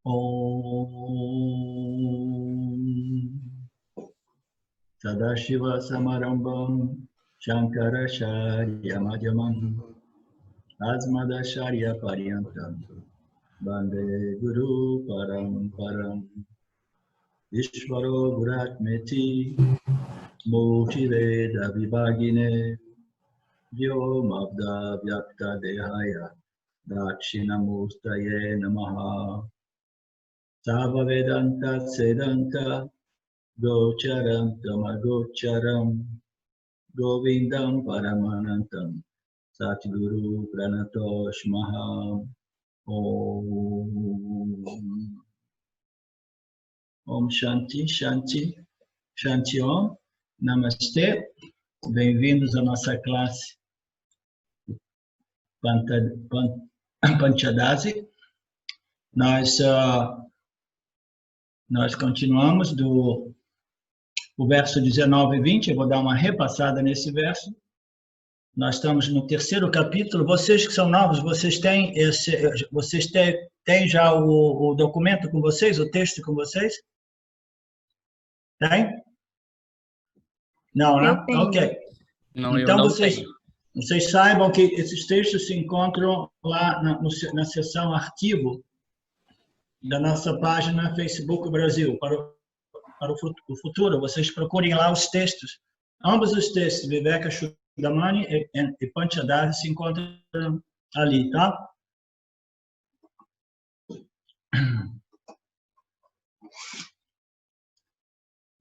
Om Sadashiva Samarambam Shankaracharya Madhyamam Asmadacharya Paryantam Bande Guru Paramparam Ishvaro Guratmeti Multiveda Vibhagine Vyomabda Vyakta Dehaya Dakshinamurtaye Namaha Sava Vedanta Sedanta Gocharam Tamagocharam Govindam Paramanantam Satguru Pranatosh Maha Om Shanti Shanti Shanti Om Namastê. Bem-vindos à nossa classe Panchadasi. Nós continuamos do verso 19 e 20. Eu vou dar uma repassada nesse verso. Nós estamos no terceiro capítulo. Vocês que são novos, vocês têm já o documento com vocês, o texto com vocês? Tem? Não, né? Ok. Não, então eu não vocês saibam que esses textos se encontram lá na seção arquivo da nossa página Facebook Brasil. Para o futuro, vocês procurem lá os textos. Ambos os textos, Viveka Chudamani e Panchadasi, se encontram ali, tá?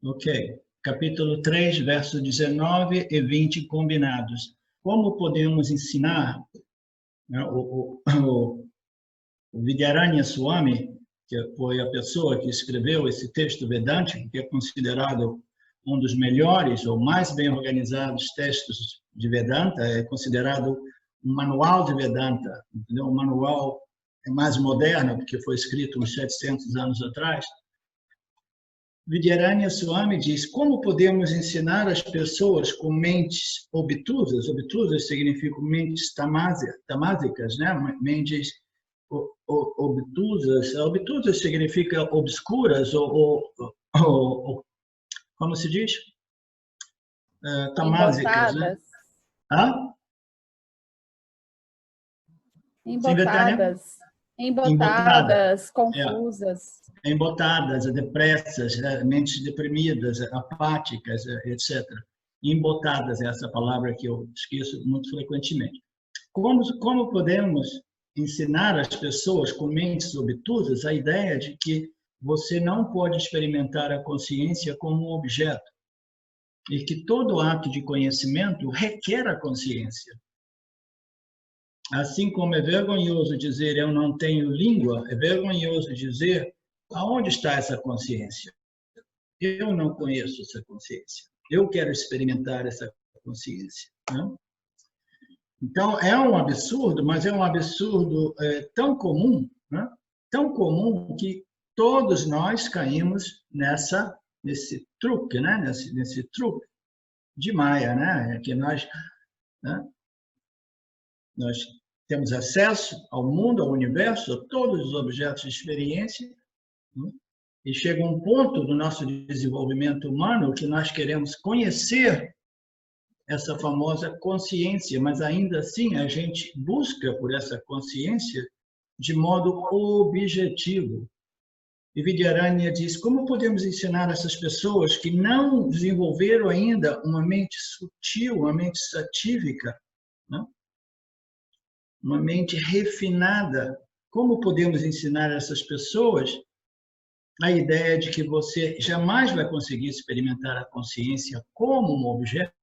Ok. Capítulo 3, versos 19 e 20 combinados. Como podemos ensinar, né, o Vidyaranya Swami, que foi a pessoa que escreveu esse texto vedântico, que é considerado um dos melhores ou mais bem organizados textos de Vedanta, é considerado um manual de Vedanta, entendeu? Um manual mais moderno, porque foi escrito uns 700 anos atrás. Vidyaranya Swami diz: como podemos ensinar as pessoas com mentes obtusas? Obtusas significam mentes tamásicas, né? Mentes obtusas. Obtusas significa obscuras ou como se diz? Tamásicas, né? Hã? Embotadas, confusas. Embotadas, depressas, mentes deprimidas, apáticas, etc. Embotadas é essa palavra que eu esqueço muito frequentemente. Como podemos ensinar as pessoas com mentes obtusas a ideia de que você não pode experimentar a consciência como um objeto e que todo ato de conhecimento requer a consciência? Assim como é vergonhoso dizer eu não tenho língua, é vergonhoso dizer aonde está essa consciência. Eu não conheço essa consciência. Eu quero experimentar essa consciência. Não? Então, é um absurdo, mas é um absurdo tão comum, né? Tão comum que todos nós caímos nesse truque, né? Nesse truque de Maya, né? Que nós temos acesso ao mundo, ao universo, a todos os objetos de experiência, né? E chega um ponto do nosso desenvolvimento humano que nós queremos conhecer essa famosa consciência, mas ainda assim a gente busca por essa consciência de modo objetivo. E Vidyaranya diz: como podemos ensinar essas pessoas que não desenvolveram ainda uma mente sutil, uma mente satívica, né? Uma mente refinada? Como podemos ensinar essas pessoas a ideia de que você jamais vai conseguir experimentar a consciência como um objeto,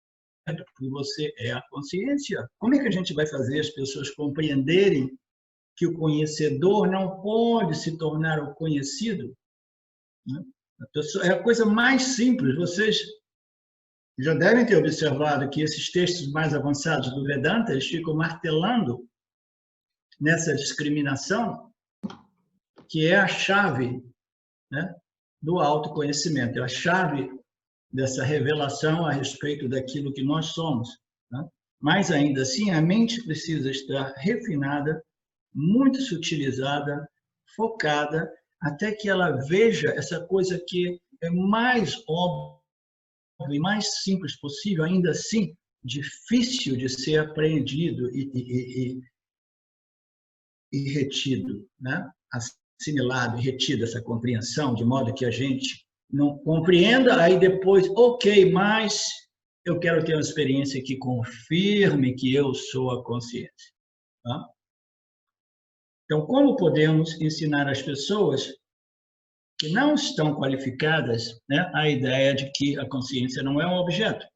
porque você é a consciência? Como é que a gente vai fazer as pessoas compreenderem que o conhecedor não pode se tornar o conhecido? É a coisa mais simples. Vocês já devem ter observado que esses textos mais avançados do Vedanta, eles ficam martelando nessa discriminação, que é a chave, né, do autoconhecimento, é a chave dessa revelação a respeito daquilo que nós somos, né? Mas, ainda assim, a mente precisa estar refinada, muito sutilizada, focada, até que ela veja essa coisa que é mais óbvia e mais simples possível, ainda assim difícil de ser apreendido e retido, né? Assimilado e retido essa compreensão, de modo que a gente não compreenda, aí depois, ok, mas eu quero ter uma experiência que confirme que eu sou a consciência. Tá? Então, como podemos ensinar as pessoas que não estão qualificadas, né, a ideia de que a consciência não é um objeto?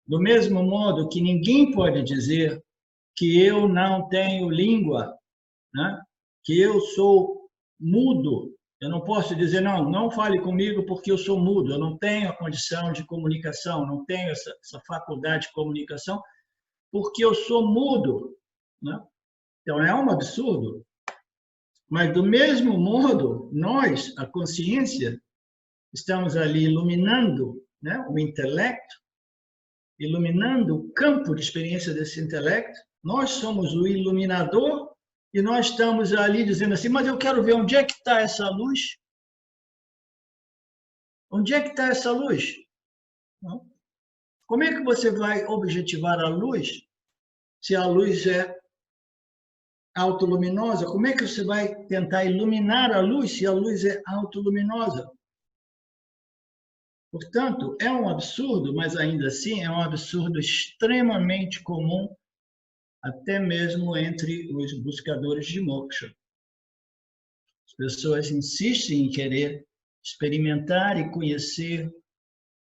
Do mesmo modo que ninguém pode dizer que eu não tenho língua, né, que eu sou mudo. Eu não posso dizer, não fale comigo porque eu sou mudo, eu não tenho a condição de comunicação, não tenho essa faculdade de comunicação, porque eu sou mudo. Né? Então, é um absurdo. Mas, do mesmo modo, nós, a consciência, estamos ali iluminando, né, o intelecto, iluminando o campo de experiência desse intelecto. Nós somos o iluminador e nós estamos ali dizendo assim, mas eu quero ver onde é que está essa luz. Onde é que está essa luz? Como é que você vai objetivar a luz se a luz é autoluminosa? Como é que você vai tentar iluminar a luz se a luz é autoluminosa? Portanto, é um absurdo, mas ainda assim é um absurdo extremamente comum, até mesmo entre os buscadores de moksha. As pessoas insistem em querer experimentar e conhecer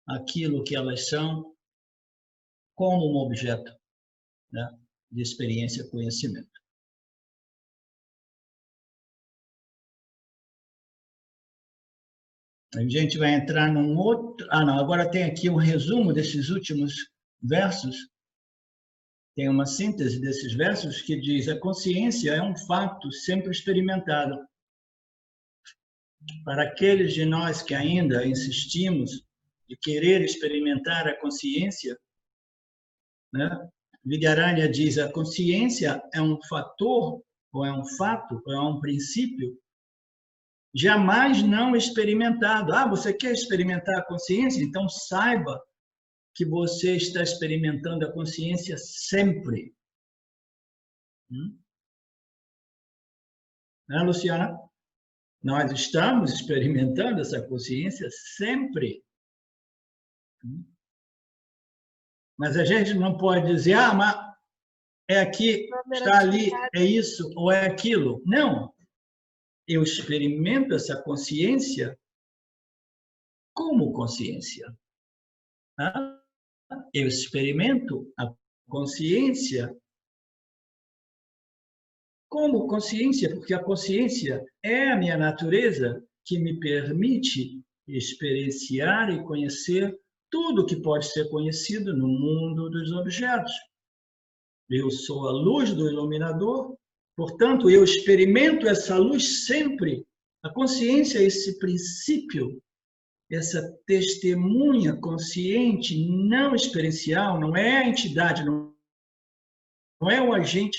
aquilo que elas são como um objeto, né, de experiência e conhecimento. A gente vai entrar num outro... agora tem aqui um resumo desses últimos versos. Tem uma síntese desses versos que diz: a consciência é um fato sempre experimentado. Para aqueles de nós que ainda insistimos de querer experimentar a consciência, né? Vidyaranya diz: a consciência é um fator, ou é um fato, ou é um princípio jamais não experimentado. Você quer experimentar a consciência? Então saiba que você está experimentando a consciência sempre. Né, Luciana? Nós estamos experimentando essa consciência sempre. Mas a gente não pode dizer, mas é aqui, está ali, é isso ou é aquilo. Não. Eu experimento essa consciência como consciência. Eu experimento a consciência como consciência, porque a consciência é a minha natureza que me permite experienciar e conhecer tudo que pode ser conhecido no mundo dos objetos. Eu sou a luz do iluminador, portanto, eu experimento essa luz sempre. A consciência é esse princípio, essa testemunha consciente, não experiencial, não é a entidade, não é o agente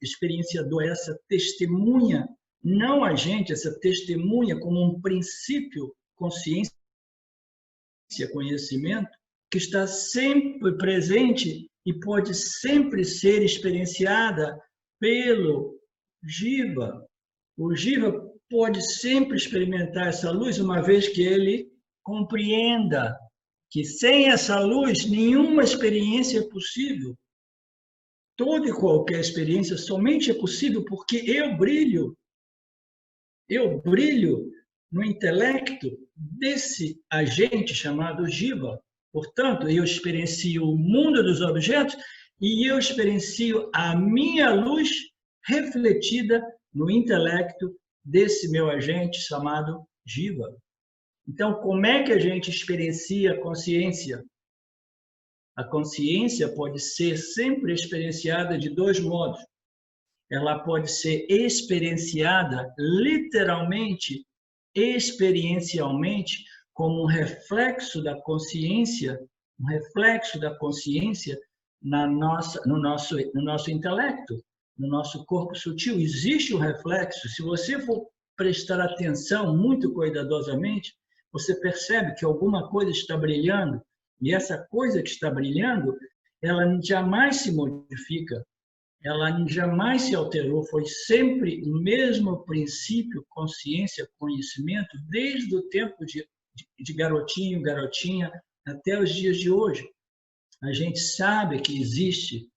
experienciador, é essa testemunha, não agente, essa testemunha como um princípio, consciência, conhecimento, que está sempre presente e pode sempre ser experienciada pelo Jiva. O Jiva pode sempre experimentar essa luz, uma vez que ele compreenda que sem essa luz nenhuma experiência é possível. Toda e qualquer experiência somente é possível porque eu brilho no intelecto desse agente chamado Jiva. Portanto, eu experiencio o mundo dos objetos e eu experiencio a minha luz refletida no intelecto desse meu agente chamado Jiva. Então, como é que a gente experiencia a consciência? A consciência pode ser sempre experienciada de dois modos. Ela pode ser experienciada literalmente, experiencialmente, como um reflexo da consciência no nosso intelecto, no nosso corpo sutil. Existe um reflexo. Se você for prestar atenção muito cuidadosamente, você percebe que alguma coisa está brilhando, e essa coisa que está brilhando, ela jamais se modifica, ela jamais se alterou, foi sempre o mesmo princípio, consciência, conhecimento, desde o tempo de garotinho, garotinha, até os dias de hoje. A gente sabe que existe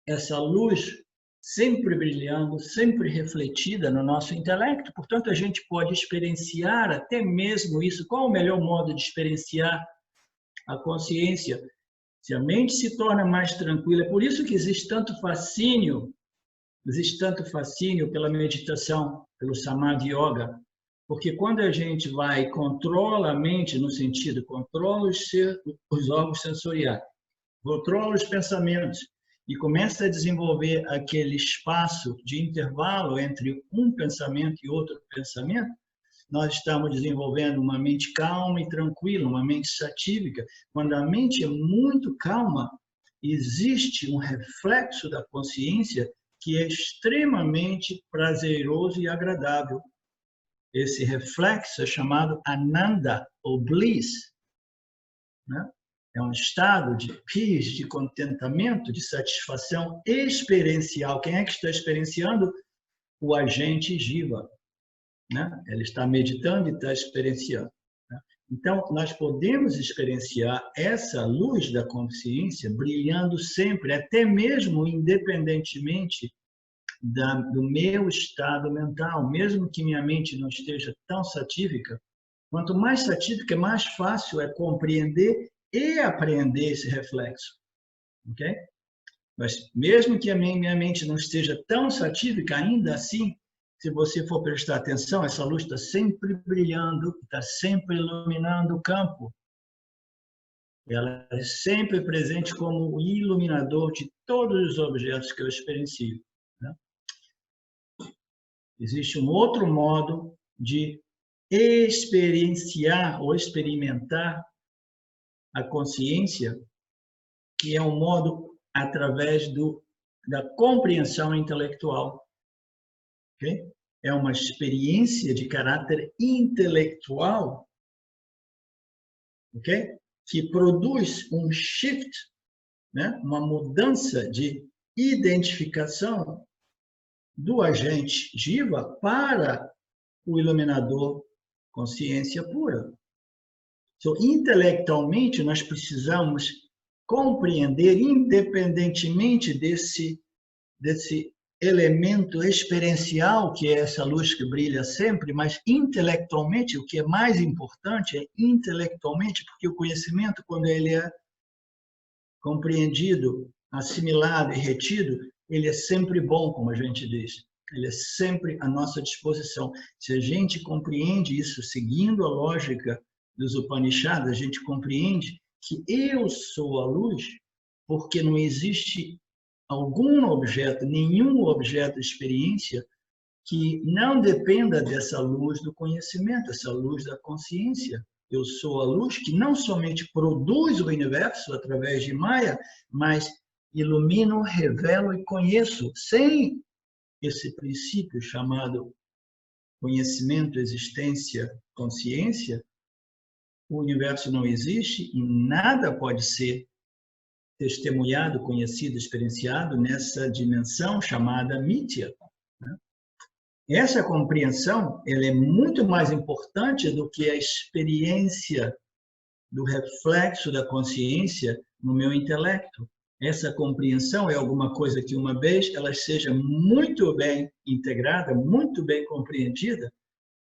essa luz sempre brilhando, sempre refletida no nosso intelecto. Portanto, a gente pode experienciar até mesmo isso. Qual o melhor modo de experienciar a consciência? Se a mente se torna mais tranquila, é por isso que existe tanto fascínio pela meditação, pelo Samadhi Yoga, porque quando a gente vai e controla a mente, no sentido, controla os órgãos sensoriais, controla os pensamentos e começa a desenvolver aquele espaço de intervalo entre um pensamento e outro pensamento, nós estamos desenvolvendo uma mente calma e tranquila, uma mente satívica. Quando a mente é muito calma, existe um reflexo da consciência que é extremamente prazeroso e agradável. Esse reflexo é chamado Ananda, ou Bliss, né? É um estado de peace, de contentamento, de satisfação experiencial. Quem é que está experienciando? O agente Jiva, né? Ele está meditando e está experienciando, né? Então, nós podemos experienciar essa luz da consciência brilhando sempre, até mesmo independentemente do meu estado mental, mesmo que minha mente não esteja tão satívica. Quanto mais satívica, mais fácil é compreender e apreender esse reflexo, ok? Mas mesmo que a minha mente não esteja tão satívica, ainda assim, se você for prestar atenção, essa luz está sempre brilhando, está sempre iluminando o campo. Ela é sempre presente como o iluminador de todos os objetos que eu experiencio, né? Existe um outro modo de experienciar ou experimentar a consciência, que é um modo através da compreensão intelectual. Okay? É uma experiência de caráter intelectual, okay? Que produz um shift, né? Uma mudança de identificação do agente Jiva para o iluminador consciência pura. So, intelectualmente, nós precisamos compreender, independentemente desse elemento experiencial, que é essa luz que brilha sempre, mas intelectualmente, o que é mais importante é intelectualmente, porque o conhecimento, quando ele é compreendido, assimilado e retido, ele é sempre bom, como a gente diz. Ele é sempre à nossa disposição. Se a gente compreende isso seguindo a lógica dos Upanishads, a gente compreende que eu sou a luz, porque não existe algum objeto, nenhum objeto de experiência que não dependa dessa luz do conhecimento, essa luz da consciência. Eu sou a luz que não somente produz o universo através de Maya, mas ilumino, revelo e conheço. Sem esse princípio chamado conhecimento, existência, consciência, o universo não existe e nada pode ser testemunhado, conhecido, experienciado nessa dimensão chamada Mithya. Essa compreensão ela é muito mais importante do que a experiência do reflexo da consciência no meu intelecto. Essa compreensão é alguma coisa que, uma vez ela seja muito bem integrada, muito bem compreendida,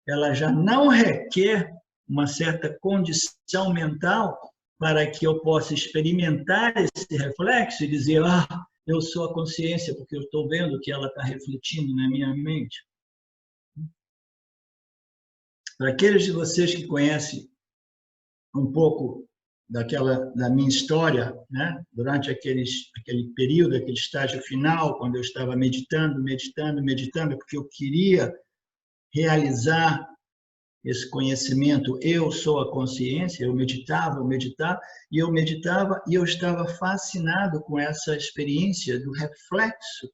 ela já não requer uma certa condição mental para que eu possa experimentar esse reflexo e dizer, eu sou a consciência, porque eu estou vendo que ela está refletindo na minha mente. Para aqueles de vocês que conhecem um pouco da minha história, né? Durante aquele período, aquele estágio final, quando eu estava meditando, porque eu queria realizar esse conhecimento, eu sou a consciência, eu meditava, e eu estava fascinado com essa experiência do reflexo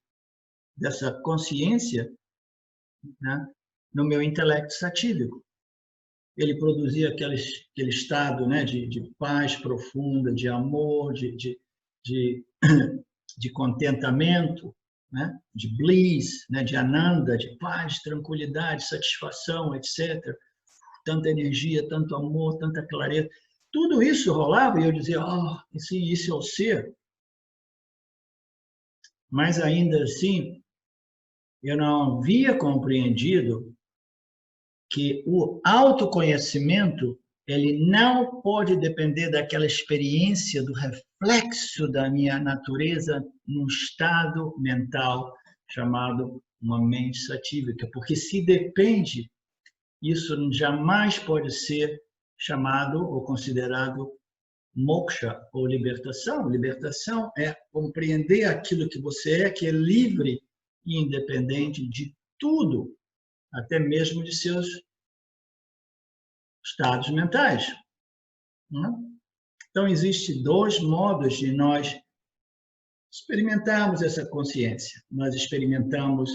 dessa consciência, né? no meu intelecto satívico. Ele produzia aquele estado, né, de paz profunda, de amor, de contentamento, né, de bliss, né, de ananda, de paz, tranquilidade, satisfação, etc. Tanta energia, tanto amor, tanta clareza. Tudo isso rolava e eu dizia, isso é o ser. Mas ainda assim, eu não havia compreendido que o autoconhecimento ele não pode depender daquela experiência, do reflexo da minha natureza num estado mental chamado uma mente satívica, porque se depende, isso jamais pode ser chamado ou considerado moksha ou libertação. Libertação é compreender aquilo que você é, que é livre e independente de tudo, até mesmo de seus estados mentais. Então, existem dois modos de nós experimentarmos essa consciência. Nós experimentamos,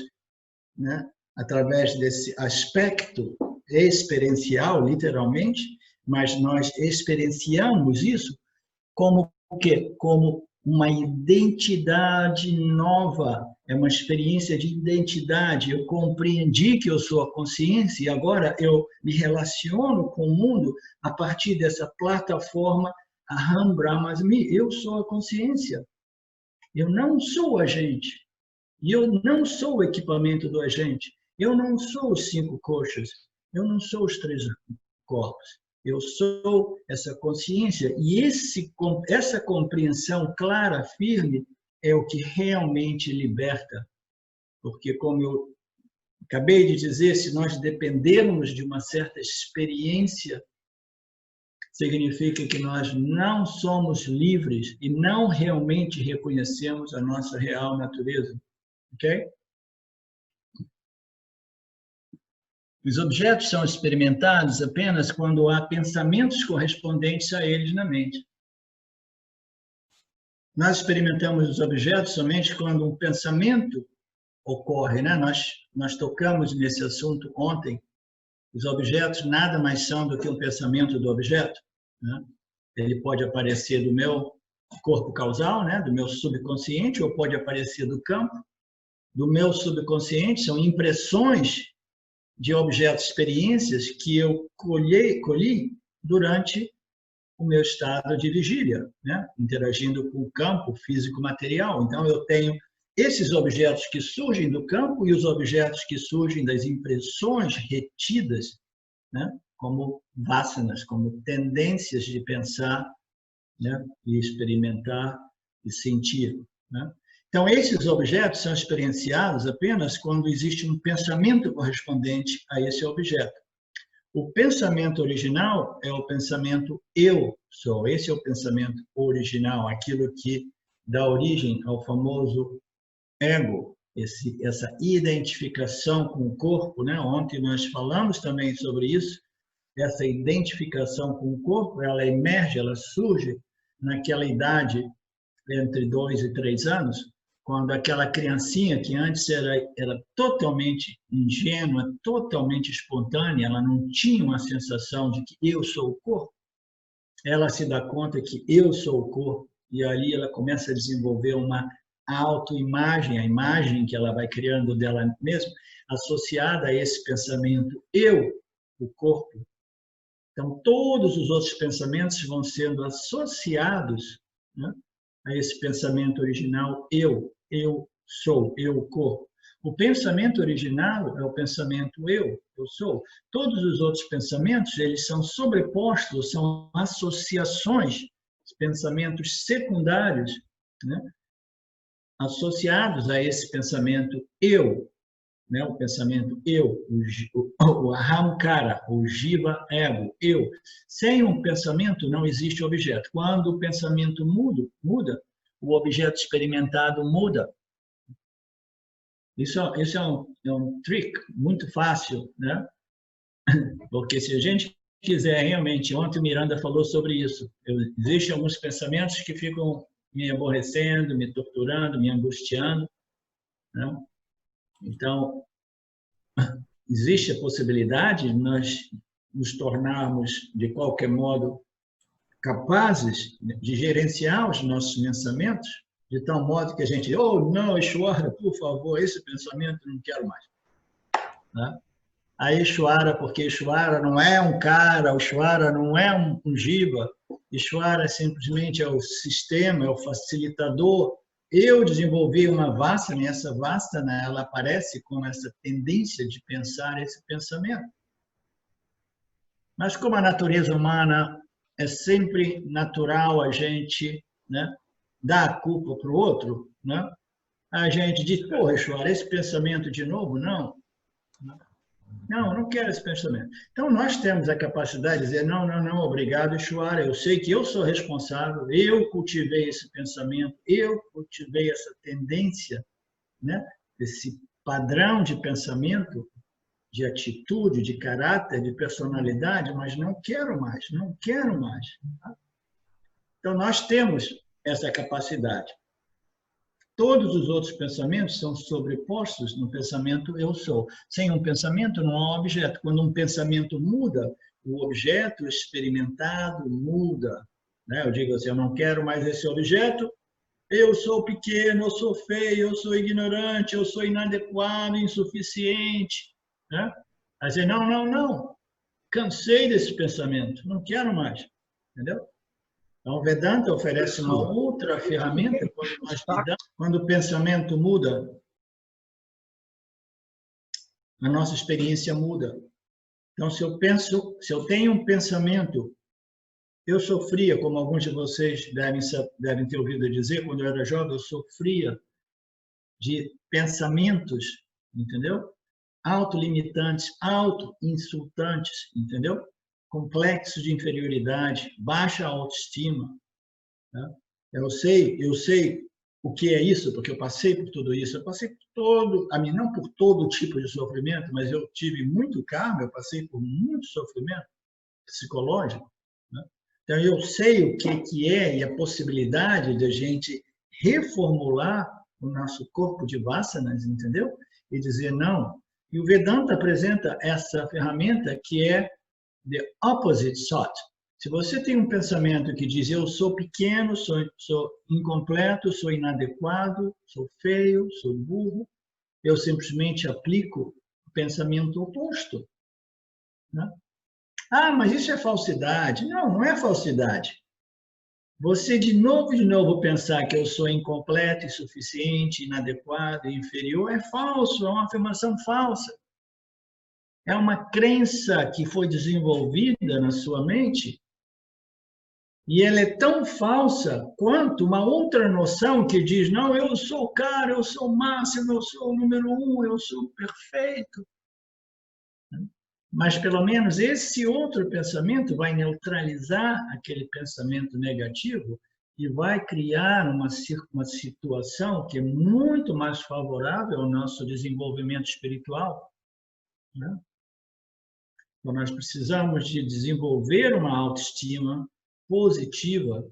né, através desse aspecto experiencial, literalmente, mas nós experienciamos isso como o quê? Como uma identidade nova, é uma experiência de identidade. Eu compreendi que eu sou a consciência e agora eu me relaciono com o mundo a partir dessa plataforma Aham Brahmasmi. Eu sou a consciência. Eu não sou o agente. E eu não sou o equipamento do agente. Eu não sou os 5 coxas. Eu não sou os 3 corpos. Eu sou essa consciência e essa compreensão clara, firme, é o que realmente liberta. Porque, como eu acabei de dizer, se nós dependermos de uma certa experiência, significa que nós não somos livres e não realmente reconhecemos a nossa real natureza. Ok? Os objetos são experimentados apenas quando há pensamentos correspondentes a eles na mente. Nós experimentamos os objetos somente quando um pensamento ocorre, né? Nós tocamos nesse assunto ontem. Os objetos nada mais são do que um pensamento do objeto, né? Ele pode aparecer do meu corpo causal, né? Do meu subconsciente, ou pode aparecer do campo. Do meu subconsciente, são impressões de objetos, experiências que eu colhi durante o meu estado de vigília, né? Interagindo com o campo físico-material. Então, eu tenho esses objetos que surgem do campo e os objetos que surgem das impressões retidas, né? Como vasanas, como tendências de pensar, né? E experimentar e sentir, né? Então, esses objetos são experienciados apenas quando existe um pensamento correspondente a esse objeto. O pensamento original é o pensamento eu sou. Esse é o pensamento original, aquilo que dá origem ao famoso ego, essa identificação com o corpo, né? Ontem nós falamos também sobre isso. Essa identificação com o corpo, ela emerge, ela surge naquela idade entre 2 e 3 anos, quando aquela criancinha que antes era totalmente ingênua, totalmente espontânea, ela não tinha uma sensação de que eu sou o corpo, ela se dá conta que eu sou o corpo, e ali ela começa a desenvolver uma autoimagem, a imagem que ela vai criando dela mesma, associada a esse pensamento eu, o corpo. Então, todos os outros pensamentos vão sendo associados, né, a esse pensamento original eu sou, eu corpo. O pensamento original é o pensamento eu sou. Todos os outros pensamentos, eles são sobrepostos, são associações, pensamentos secundários, né, associados a esse pensamento eu, né, o pensamento eu, o ahamkara, o jiva ego, eu. Sem um pensamento não existe objeto. Quando o pensamento muda, o objeto experimentado muda. Isso é um trick muito fácil, né? Porque se a gente quiser realmente, ontem o Miranda falou sobre isso, existem alguns pensamentos que ficam me aborrecendo, me torturando, me angustiando, né? Então, existe a possibilidade de nós nos tornarmos, de qualquer modo, capazes de gerenciar os nossos pensamentos, de tal modo que a gente, oh, não, Ishwara, por favor, esse pensamento eu não quero mais. Né? A Ishwara, porque Ishwara não é um cara, o Ishwara não é um jiva, Ishwara simplesmente é o sistema, é o facilitador. Eu desenvolvi uma vasana, e essa vasana, ela aparece com essa tendência de pensar esse pensamento. Mas como a natureza humana é sempre natural a gente, né, dar a culpa para o outro, né? A gente diz, pô, Ishwara, esse pensamento de novo? Não. Não, não quero esse pensamento. Então, nós temos a capacidade de dizer, não, não, não, obrigado, Ishwara, eu sei que eu sou responsável, eu cultivei esse pensamento, eu cultivei essa tendência, né? Esse padrão de pensamento, de atitude, de caráter, de personalidade, mas não quero mais, não quero mais. Então, nós temos essa capacidade. Todos os outros pensamentos são sobrepostos no pensamento eu sou. Sem um pensamento não há um objeto. Quando um pensamento muda, o objeto experimentado muda. Né? Eu digo assim, eu não quero mais esse objeto, eu sou pequeno, eu sou feio, eu sou ignorante, eu sou inadequado, insuficiente. Né? Aí você, não, não, não. Cansei desse pensamento, não quero mais. Entendeu? Então, o Vedanta oferece uma outra ferramenta quando o pensamento muda, a nossa experiência muda. Então, se eu tenho um pensamento, eu sofria, como alguns de vocês devem ter ouvido dizer, quando eu era jovem, eu sofria de pensamentos, entendeu? Autolimitantes, auto-insultantes, entendeu? Complexos de inferioridade, baixa autoestima. Né? Eu sei o que é isso, porque eu passei por tudo isso. Eu passei por não por todo tipo de sofrimento, mas eu tive muito karma, eu passei por muito sofrimento psicológico. Né? Então, eu sei o que é e a possibilidade de a gente reformular o nosso corpo de vasanas, entendeu? E dizer não. E o Vedanta apresenta essa ferramenta que é the opposite thought. Se você tem um pensamento que diz eu sou pequeno, sou incompleto, sou inadequado, sou feio, sou burro, eu simplesmente aplico o pensamento oposto. Né? Ah, mas isso é falsidade. Não, não é falsidade. Você de novo pensar que eu sou incompleto, insuficiente, inadequado, inferior, é falso, é uma afirmação falsa. É uma crença que foi desenvolvida na sua mente e ela é tão falsa quanto uma outra noção que diz, não, eu sou o cara, eu sou o máximo, eu sou o número 1, eu sou o perfeito. Mas, pelo menos, esse outro pensamento vai neutralizar aquele pensamento negativo e vai criar uma situação que é muito mais favorável ao nosso desenvolvimento espiritual. Né? Então, nós precisamos de desenvolver uma autoestima positiva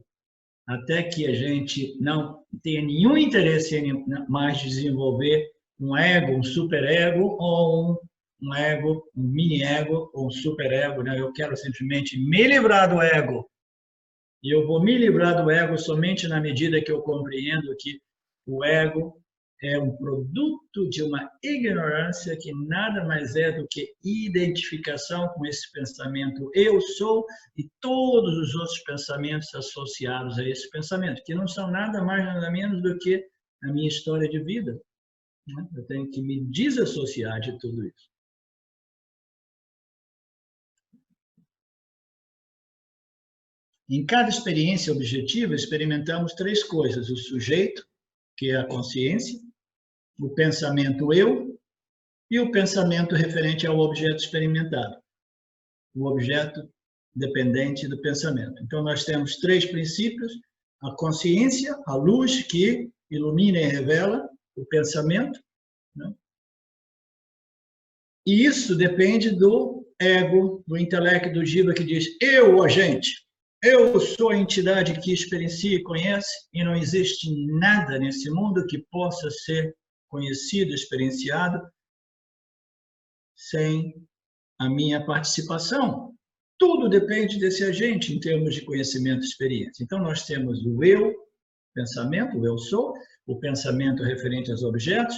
até que a gente não tenha nenhum interesse em mais desenvolver um ego, um superego ou um ego, um mini-ego ou um superego. Né? Eu quero simplesmente me livrar do ego. E eu vou me livrar do ego somente na medida que eu compreendo que o ego é um produto de uma ignorância que nada mais é do que identificação com esse pensamento eu sou e todos os outros pensamentos associados a esse pensamento, que não são nada mais, nada menos do que a minha história de vida. Eu tenho que me desassociar de tudo isso. Em cada experiência objetiva, experimentamos três coisas: o sujeito, que é a consciência, o pensamento eu e o pensamento referente ao objeto experimentado, o objeto dependente do pensamento. Então, nós temos três princípios: a consciência, a luz que ilumina e revela o pensamento, né? E isso depende do ego, do intelecto, do jiva, que diz eu, agente. Eu sou a entidade que experiencia e conhece, e não existe nada nesse mundo que possa ser conhecido, experienciado, sem a minha participação. Tudo depende desse agente em termos de conhecimento e experiência. Então, nós temos o eu, pensamento, o eu sou, o pensamento referente aos objetos,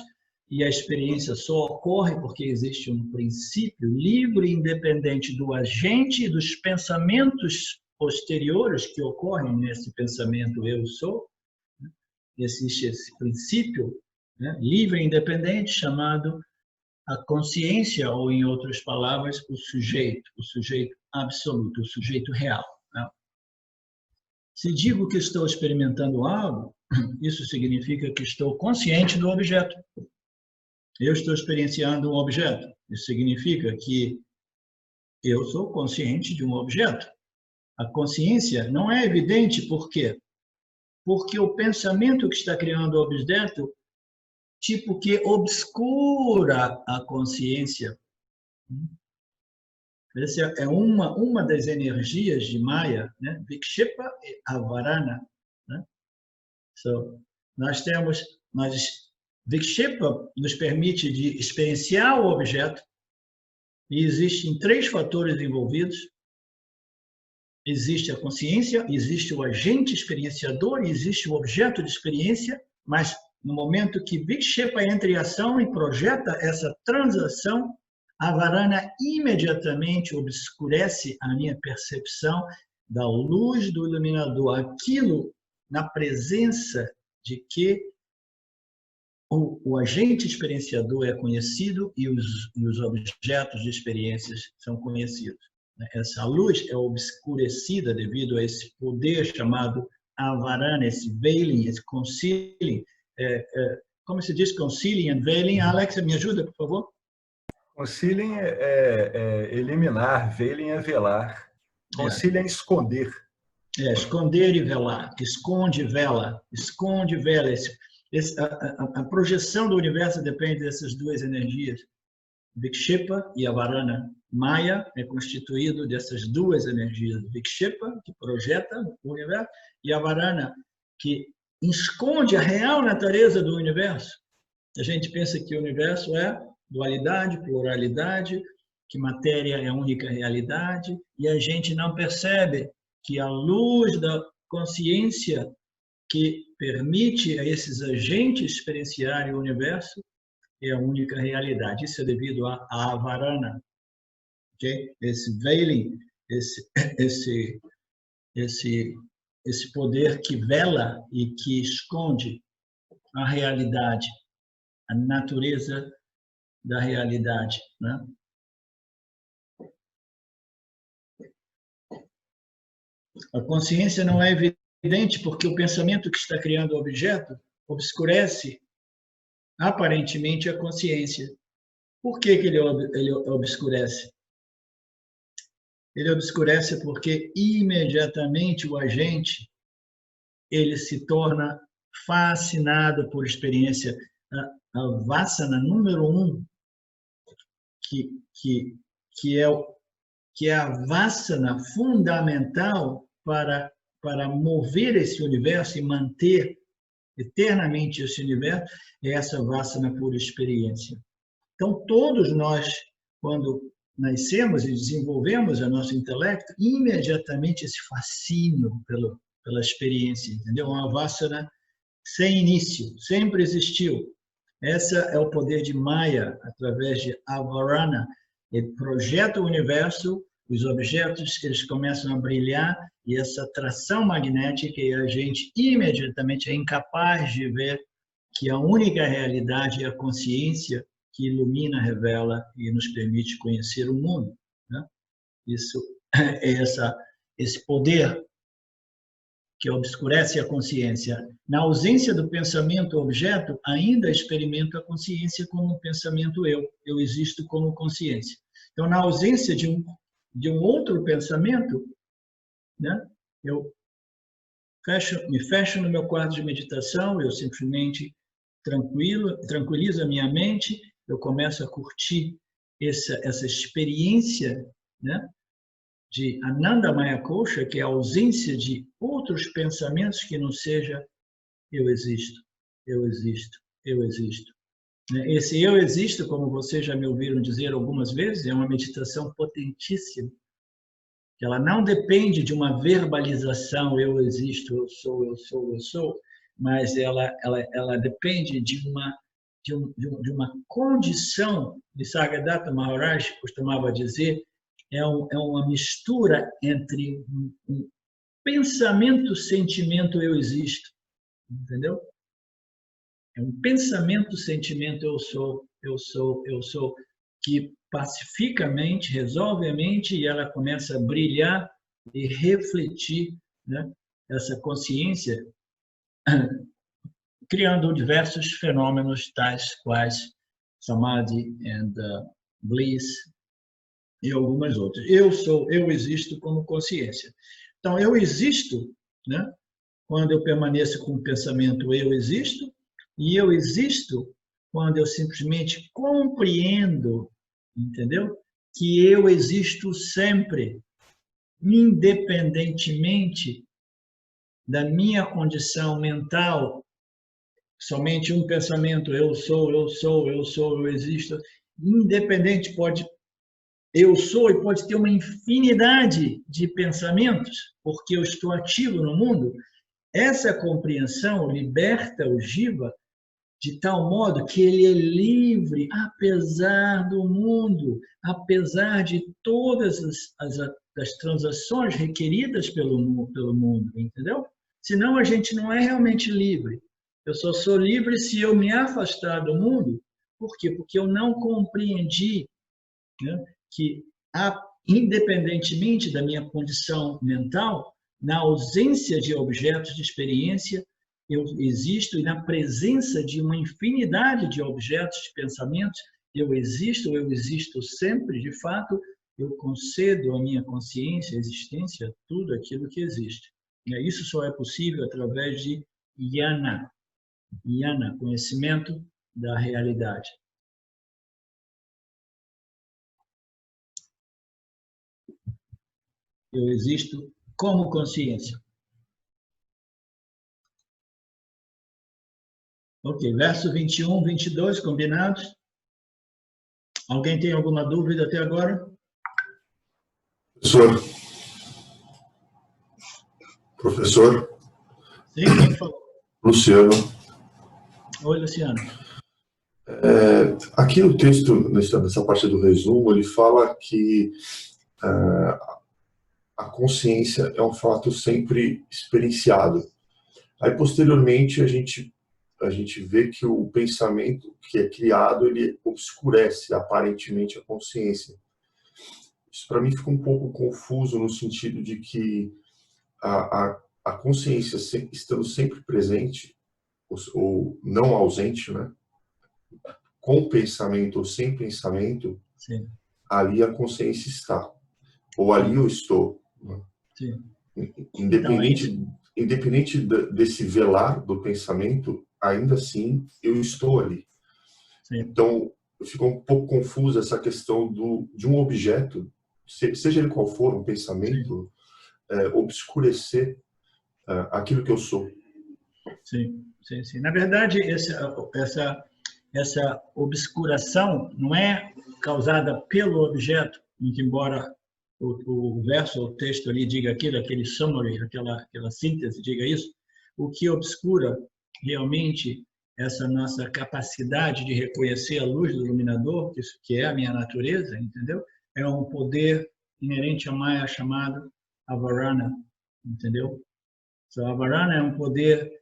e a experiência só ocorre porque existe um princípio livre e independente do agente e dos pensamentos posteriores que ocorrem nesse pensamento eu sou. Existe esse princípio, né, livre e independente, chamado a consciência, ou em outras palavras, o sujeito absoluto, o sujeito real. Né? Se digo que estou experimentando algo, isso significa que estou consciente do objeto. Eu estou experienciando um objeto. Isso significa que eu sou consciente de um objeto. A consciência não é evidente por quê? Porque o pensamento que está criando o objeto, tipo que obscura a consciência. Essa é uma das energias de Maya, né? Vikshepa e Avarana. Né? Vikshepa nos permite de experienciar o objeto, e existem 3 fatores envolvidos. Existe a consciência, existe o agente experienciador e existe o objeto de experiência, mas no momento que Vikshepa entra em ação e projeta essa transação, a Avarana imediatamente obscurece a minha percepção da luz do iluminador, aquilo na presença de que o agente experienciador é conhecido e os objetos de experiências são conhecidos. Essa luz é obscurecida devido a esse poder chamado Avarana, esse veiling, esse concealing. Como se diz concealing and veiling? Alexa, me ajuda, por favor. Concealing é eliminar, veiling é velar. Concealing é esconder. Esconder e velar. Esconde e vela. Esconde e vela. A projeção do universo depende dessas 2 energias. Vikshepa e Avarana. Maya é constituído dessas 2 energias. Vikshepa, que projeta o universo, e Avarana, que esconde a real natureza do universo. A gente pensa que o universo é dualidade, pluralidade, que matéria é a única realidade, e a gente não percebe que a luz da consciência que permite a esses agentes experienciarem o universo é a única realidade. Isso é devido a Avarana. Okay? Esse veiling, esse poder que vela e que esconde a realidade, a natureza da realidade. Né? A consciência não é evidente porque o pensamento que está criando o objeto obscurece aparentemente a consciência. Por que ele obscurece? Ele obscurece porque imediatamente o agente ele se torna fascinado por experiência. A Vassana número 1, que é a Vassana fundamental para mover esse universo e manter eternamente esse universo, é essa Vassana por experiência. Então, todos nós, quando nascemos e desenvolvemos o nosso intelecto, imediatamente esse fascínio pela experiência, entendeu? Uma Vassana sem início, sempre existiu. Esse é o poder de Maya, através de Avarana. Ele projeta o universo, os objetos eles começam a brilhar, e essa atração magnética, e a gente imediatamente é incapaz de ver que a única realidade é a consciência que ilumina, revela e nos permite conhecer o mundo. Né? Isso é esse poder que obscurece a consciência. Na ausência do pensamento-objeto, ainda experimento a consciência como um pensamento eu. Eu existo como consciência. Então, na ausência de um outro pensamento, né, eu me fecho no meu quarto de meditação, eu simplesmente tranquilizo a minha mente, eu começo a curtir essa experiência, né, de Ananda Maya Kosha, que é a ausência de outros pensamentos que não seja eu existo, eu existo, eu existo. Esse eu existo, como vocês já me ouviram dizer algumas vezes, é uma meditação potentíssima. Ela não depende de uma verbalização, eu existo, eu sou, eu sou, eu sou, mas ela depende de uma condição, Nisargadatta Maharaj costumava dizer, é uma mistura entre um pensamento, sentimento, eu existo, entendeu? É um pensamento, sentimento, eu sou, eu sou, eu sou, que pacificamente resolve a mente e ela começa a brilhar e refletir, né, essa consciência, criando diversos fenômenos tais quais Samadhi and Bliss e algumas outras. Eu existo como consciência. Então, eu existo, né, quando eu permaneço com o pensamento eu existo, e eu existo quando eu simplesmente compreendo, entendeu? Que eu existo sempre, independentemente da minha condição mental, somente um pensamento, eu sou, eu sou, eu sou, eu existo, independente, eu sou e pode ter uma infinidade de pensamentos, porque eu estou ativo no mundo. Essa compreensão liberta o Jiva de tal modo que ele é livre, apesar do mundo, apesar de todas as transações requeridas pelo mundo, entendeu? Senão a gente não é realmente livre. Eu só sou livre se eu me afastar do mundo. Por quê? Porque eu não compreendi, né, que, independentemente da minha condição mental, na ausência de objetos de experiência, eu existo, e na presença de uma infinidade de objetos de pensamentos, eu existo sempre, de fato, eu concedo à minha consciência, à existência, tudo aquilo que existe. E isso só é possível através de Jnana, conhecimento da realidade. Eu existo como consciência. Ok, verso 21, 22, combinados? Alguém tem alguma dúvida até agora? Professor? Sim, quem falou? Luciano. Oi, Luciano. Aqui no texto, nessa parte do resumo, ele fala que a consciência é um fato sempre experienciado. Aí, posteriormente, a gente vê que o pensamento que é criado, ele obscurece aparentemente a consciência. Isso para mim fica um pouco confuso no sentido de que a consciência estando sempre presente, ou não ausente, né? Com pensamento ou sem pensamento, sim, ali a consciência está. Ou ali eu estou. Né? Sim. Independente desse velar do pensamento, ainda assim eu estou ali. Sim. Então, fica um pouco confusa essa questão de um objeto, seja ele qual for, um pensamento, obscurecer aquilo que eu sou. Sim, sim, sim. Na verdade, essa obscuração não é causada pelo objeto, muito embora o verso, o texto ali diga aquilo, aquele summary, aquela síntese diga isso. O que obscura realmente essa nossa capacidade de reconhecer a luz do iluminador, que é a minha natureza, entendeu? É um poder inerente a Maya chamado Avarana, entendeu? So, Avarana é um poder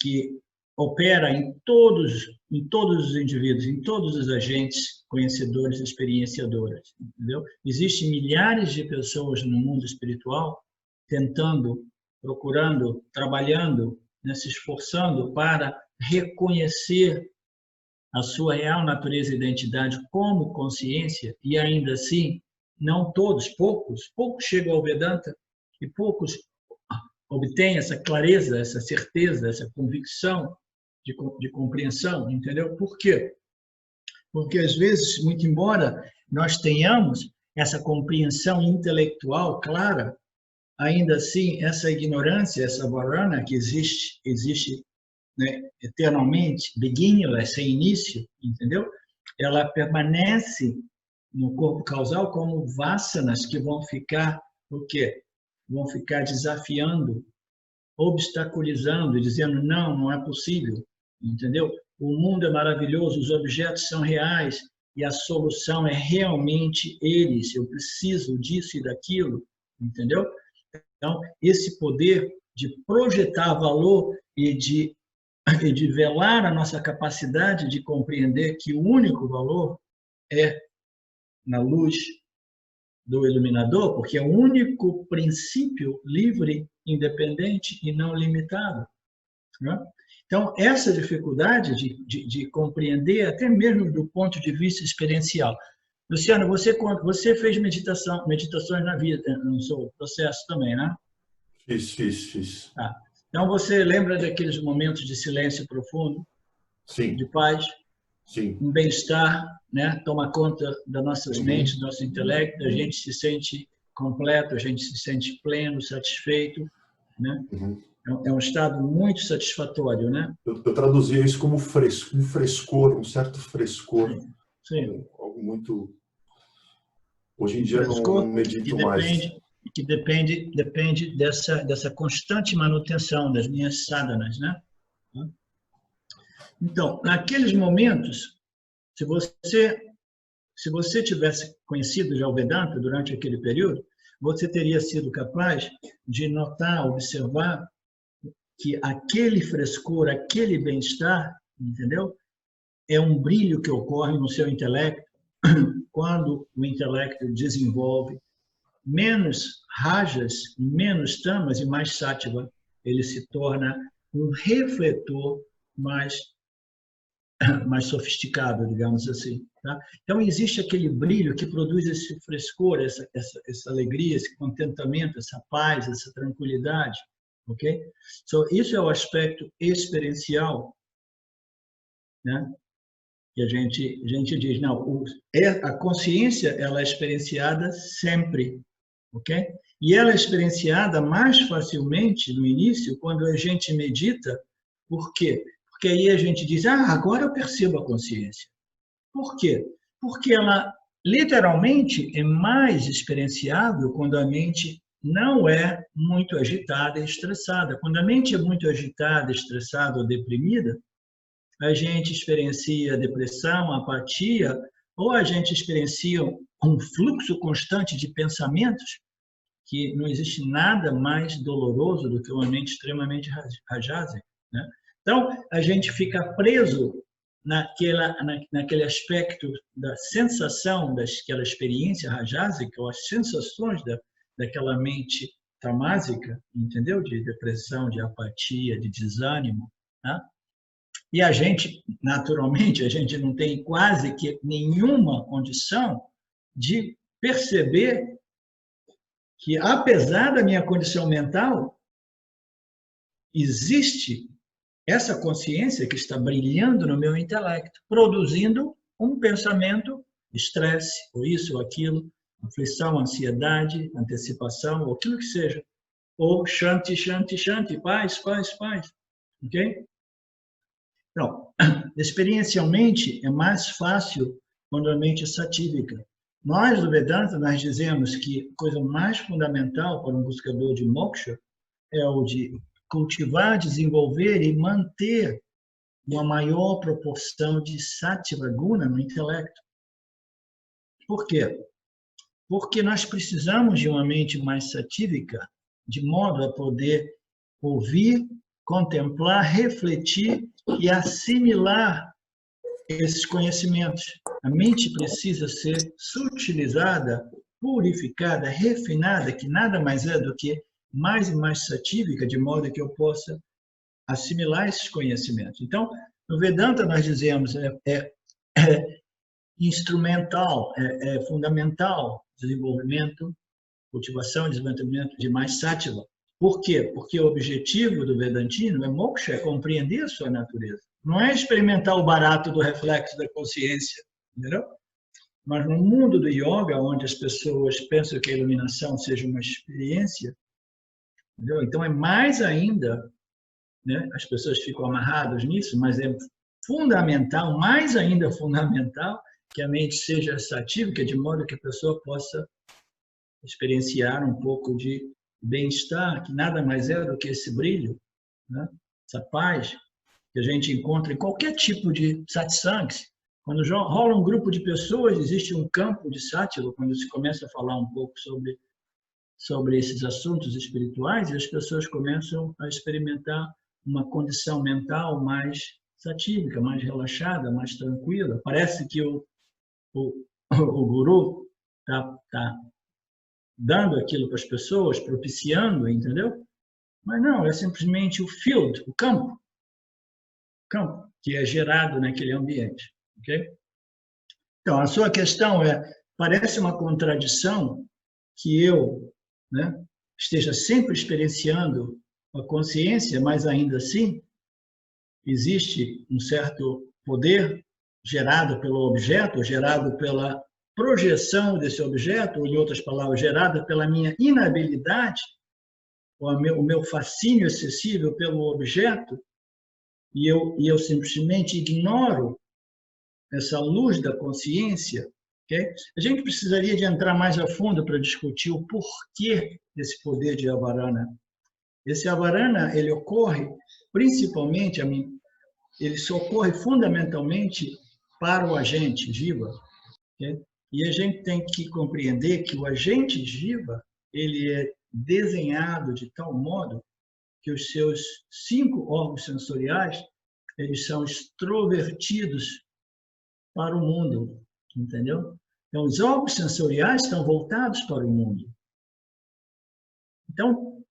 que opera em todos os indivíduos, em todos os agentes conhecedores e experienciadores, entendeu? Existem milhares de pessoas no mundo espiritual tentando, procurando, trabalhando, né, se esforçando para reconhecer a sua real natureza e identidade como consciência, e ainda assim, não todos, poucos chegam ao Vedanta e poucos obtêm essa clareza, essa certeza, essa convicção de compreensão, entendeu? Por quê? Porque, às vezes, muito embora nós tenhamos essa compreensão intelectual clara, ainda assim, essa ignorância, essa varana que existe né, eternamente, beginningless, sem início, entendeu? Ela permanece no corpo causal como vasanas que vão ficar, o quê? Vão ficar desafiando, obstaculizando, dizendo, não, não é possível, entendeu? O mundo é maravilhoso, os objetos são reais e a solução é realmente eles, eu preciso disso e daquilo, entendeu? Então, esse poder de projetar valor e de velar a nossa capacidade de compreender que o único valor é na luz do iluminador, porque é o único princípio livre, independente e não limitado. Né? Então, essa dificuldade de compreender, até mesmo do ponto de vista experiencial. Luciano, você fez meditações na vida, no seu processo também, né? Fiz. Ah, então, você lembra daqueles momentos de silêncio profundo, Sim. de paz, Sim. um bem-estar, né? Toma conta das nossas mentes, do nosso intelecto, a gente se sente completo, a gente se sente pleno, satisfeito, né? É um estado muito satisfatório, né? Eu traduzia isso como um frescor, um certo frescor. Sim. Algo muito... Hoje em dia não medito mais. Que depende dessa constante manutenção das minhas sadhanas, né? Então, naqueles momentos, se você tivesse conhecido já o Vedanta durante aquele período, você teria sido capaz de notar, observar que aquele frescor, aquele bem-estar, entendeu? É um brilho que ocorre no seu intelecto quando o intelecto desenvolve menos rajas, menos tamas e mais sátiva, ele se torna um refletor mais sofisticado, digamos assim. Tá? Então, existe aquele brilho que produz esse frescor, essa alegria, esse contentamento, essa paz, essa tranquilidade. Ok? So, isso é o aspecto experiencial, né? Que a gente diz, não, a consciência ela é experienciada sempre. Ok? E ela é experienciada mais facilmente no início quando a gente medita. Por quê? Porque aí a gente diz, agora eu percebo a consciência. Por quê? Porque ela literalmente é mais experienciável quando a mente não é muito agitada e estressada. Quando a mente é muito agitada, estressada ou deprimida, a gente experiencia depressão, apatia, ou a gente experiencia um fluxo constante de pensamentos, que não existe nada mais doloroso do que uma mente extremamente rajásica, né? Então, a gente fica preso naquele aspecto da sensação, daquela experiência rajásica, ou as sensações daquela mente tamásica, entendeu? De depressão, de apatia, de desânimo, né? E a gente, naturalmente, a gente não tem quase que nenhuma condição de perceber que, apesar da minha condição mental, existe essa consciência que está brilhando no meu intelecto, produzindo um pensamento, estresse, ou isso ou aquilo, aflição, ansiedade, antecipação, ou aquilo que seja. Ou shanti, shanti, shanti, paz, paz, paz. Ok? Então, experiencialmente, é mais fácil quando a mente é satívica. Nós, do Vedanta, nós dizemos que a coisa mais fundamental para um buscador de moksha é o de cultivar, desenvolver e manter uma maior proporção de sattva guna no intelecto. Por quê? Porque nós precisamos de uma mente mais satívica, de modo a poder ouvir, contemplar, refletir e assimilar esses conhecimentos. A mente precisa ser sutilizada, purificada, refinada, que nada mais é do que mais e mais satívica, de modo que eu possa assimilar esses conhecimentos. Então, no Vedanta nós dizemos é instrumental, é fundamental desenvolvimento, cultivação e desenvolvimento de mais sattva. Por quê? Porque o objetivo do Vedantino é moksha, é compreender a sua natureza. Não é experimentar o barato do reflexo da consciência, entendeu? Mas no mundo do yoga, onde as pessoas pensam que a iluminação seja uma experiência, entendeu? Então é mais ainda né? As pessoas ficam amarradas nisso, mas é fundamental, mais ainda fundamental, que a mente seja satívica, de modo que a pessoa possa experienciar um pouco de bem-estar, que nada mais é do que esse brilho, né? Essa paz que a gente encontra em qualquer tipo de satsangs. Quando rola um grupo de pessoas, existe um campo de sátiva, quando se começa a falar um pouco sobre esses assuntos espirituais, e as pessoas começam a experimentar uma condição mental mais satívica, mais relaxada, mais tranquila. Parece que o guru está dando aquilo para as pessoas, propiciando, entendeu? Mas não, é simplesmente o field, o campo que é gerado naquele ambiente. Okay? Então, a sua questão parece uma contradição que eu, né, esteja sempre experienciando a consciência, mas ainda assim existe um certo poder gerado pelo objeto, gerado pela projeção desse objeto, ou, em outras palavras, gerada pela minha inabilidade, ou o meu fascínio excessivo pelo objeto, e eu simplesmente ignoro essa luz da consciência. Okay? A gente precisaria de entrar mais a fundo para discutir o porquê desse poder de Avarana. Esse Avarana, ele ocorre principalmente, ele socorre fundamentalmente para o agente Jiva. Okay? E a gente tem que compreender que o agente Jiva, ele é desenhado de tal modo que os seus 5 órgãos sensoriais, eles são extrovertidos para o mundo, entendeu? Então, os órgãos sensoriais estão voltados para o mundo. Então,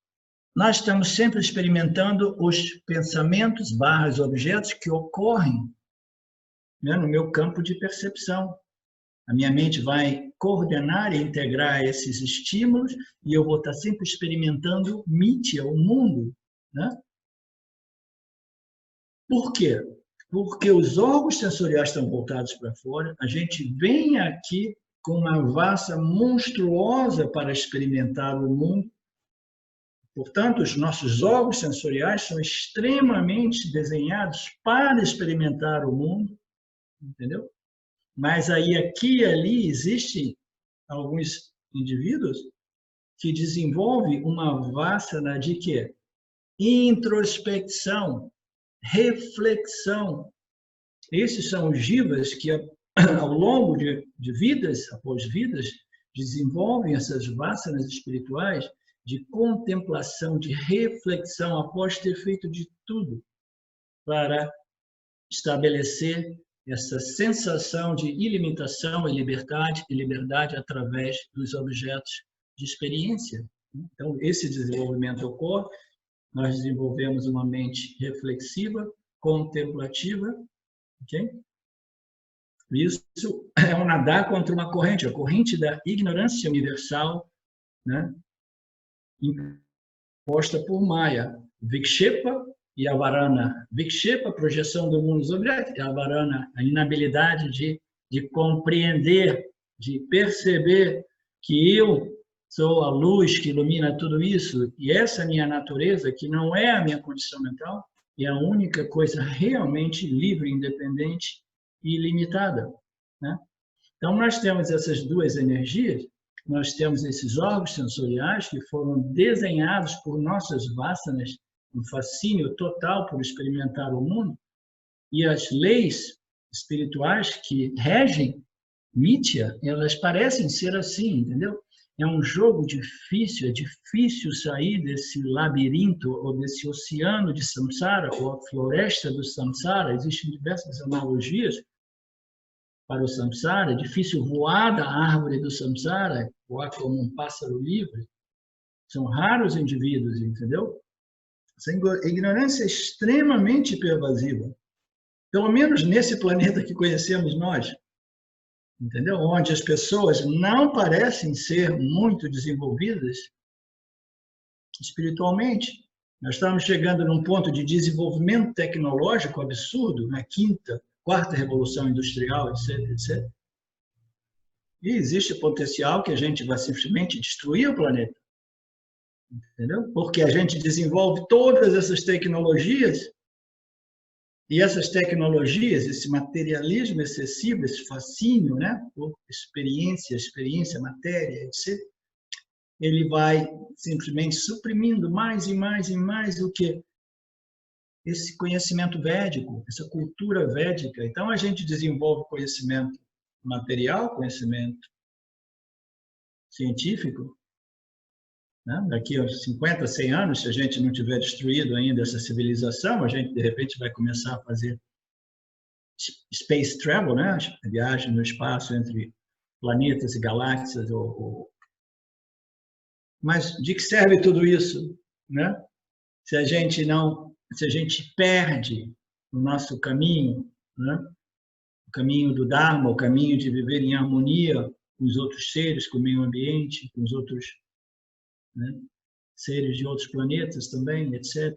nós estamos sempre experimentando os pensamentos / objetos que ocorrem, né, no meu campo de percepção. A minha mente vai coordenar e integrar esses estímulos e eu vou estar sempre experimentando Mithya, o mundo, né? Por quê? Porque os órgãos sensoriais estão voltados para fora, a gente vem aqui com uma vasta monstruosa para experimentar o mundo. Portanto, os nossos órgãos sensoriais são extremamente desenhados para experimentar o mundo, entendeu? Mas aí, aqui e ali, existem alguns indivíduos que desenvolvem uma vassana de quê? Introspecção, reflexão. Esses são os jivas que, ao longo de vidas, após vidas, desenvolvem essas vassanas espirituais de contemplação, de reflexão, após ter feito de tudo para estabelecer essa sensação de ilimitação e liberdade através dos objetos de experiência. Então, esse desenvolvimento ocorre, nós desenvolvemos uma mente reflexiva, contemplativa, ok? Isso é um nadar contra uma corrente, a corrente da ignorância universal, né? Imposta por Maya, Vikshepa e Avarana. Vikshepa, projeção do mundo sobre a Avarana, a inabilidade de compreender, de perceber que eu sou a luz que ilumina tudo isso, e essa minha natureza, que não é a minha condição mental, é a única coisa realmente livre, independente e ilimitada, né? Então, nós temos essas duas energias, nós temos esses órgãos sensoriais que foram desenhados por nossas vassanas, um fascínio total por experimentar o mundo, e as leis espirituais que regem Mithya, elas parecem ser assim, entendeu? É um jogo difícil, é difícil sair desse labirinto ou desse oceano de samsara, ou a floresta do samsara. Existem diversas analogias para o samsara. É difícil voar da árvore do samsara, voar como um pássaro livre. São raros indivíduos, entendeu? Essa ignorância é extremamente pervasiva. Pelo menos nesse planeta que conhecemos nós. Entendeu? Onde as pessoas não parecem ser muito desenvolvidas espiritualmente. Nós estamos chegando num ponto de desenvolvimento tecnológico absurdo, na quarta revolução industrial, etc, etc. E existe potencial que a gente vai simplesmente destruir o planeta. entendeu? Porque a gente desenvolve todas essas tecnologias e essas tecnologias, esse materialismo excessivo, esse fascínio, né, por experiência, matéria, etc., ele vai simplesmente suprimindo mais e mais e mais o que? Esse conhecimento védico, essa cultura védica. Então, a gente desenvolve conhecimento material, conhecimento científico, né? Daqui a 50, 100 anos, se a gente não tiver destruído ainda essa civilização, a gente, de repente, vai começar a fazer space travel, né? A viagem no espaço entre planetas e galáxias. Mas de que serve tudo isso, né? Se a gente perde o nosso caminho, né? O caminho do Dharma, o caminho de viver em harmonia com os outros seres, com o meio ambiente, com os outros, né, seres de outros planetas também, etc.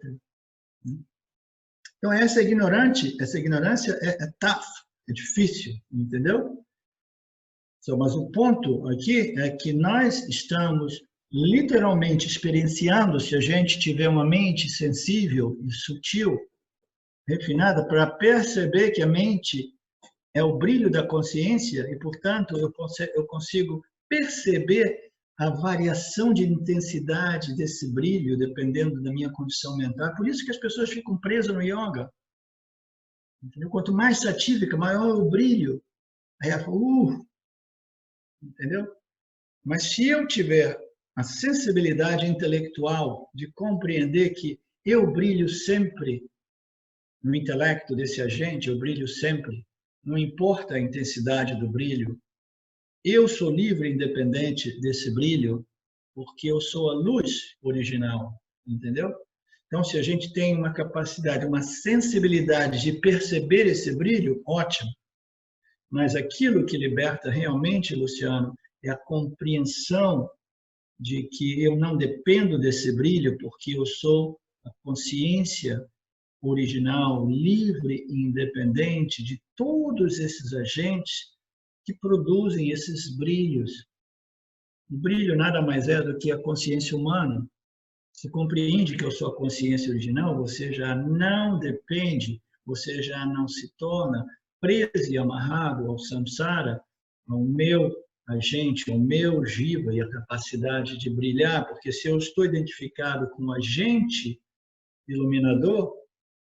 Então, essa ignorância é tough, é difícil, entendeu? Mas o ponto aqui é que nós estamos literalmente experienciando, se a gente tiver uma mente sensível e sutil, refinada, para perceber que a mente é o brilho da consciência e, portanto, eu consigo perceber a variação de intensidade desse brilho dependendo da minha condição mental. Por isso que as pessoas ficam presas no yoga. Entendeu? Quanto mais satívica, maior o brilho. Aí ela fala, entendeu? Mas se eu tiver a sensibilidade intelectual de compreender que eu brilho sempre no intelecto desse agente, eu brilho sempre, não importa a intensidade do brilho, eu sou livre e independente desse brilho, porque eu sou a luz original, entendeu? Então, se a gente tem uma capacidade, uma sensibilidade de perceber esse brilho, ótimo. Mas aquilo que liberta realmente, Luciano, é a compreensão de que eu não dependo desse brilho, porque eu sou a consciência original, livre e independente de todos esses agentes que produzem esses brilhos. O brilho nada mais é do que a consciência humana. Se compreende que eu sou a consciência original, você já não depende, você já não se torna preso e amarrado ao samsara, ao meu agente, ao meu jiva e a capacidade de brilhar, porque se eu estou identificado com o agente iluminador,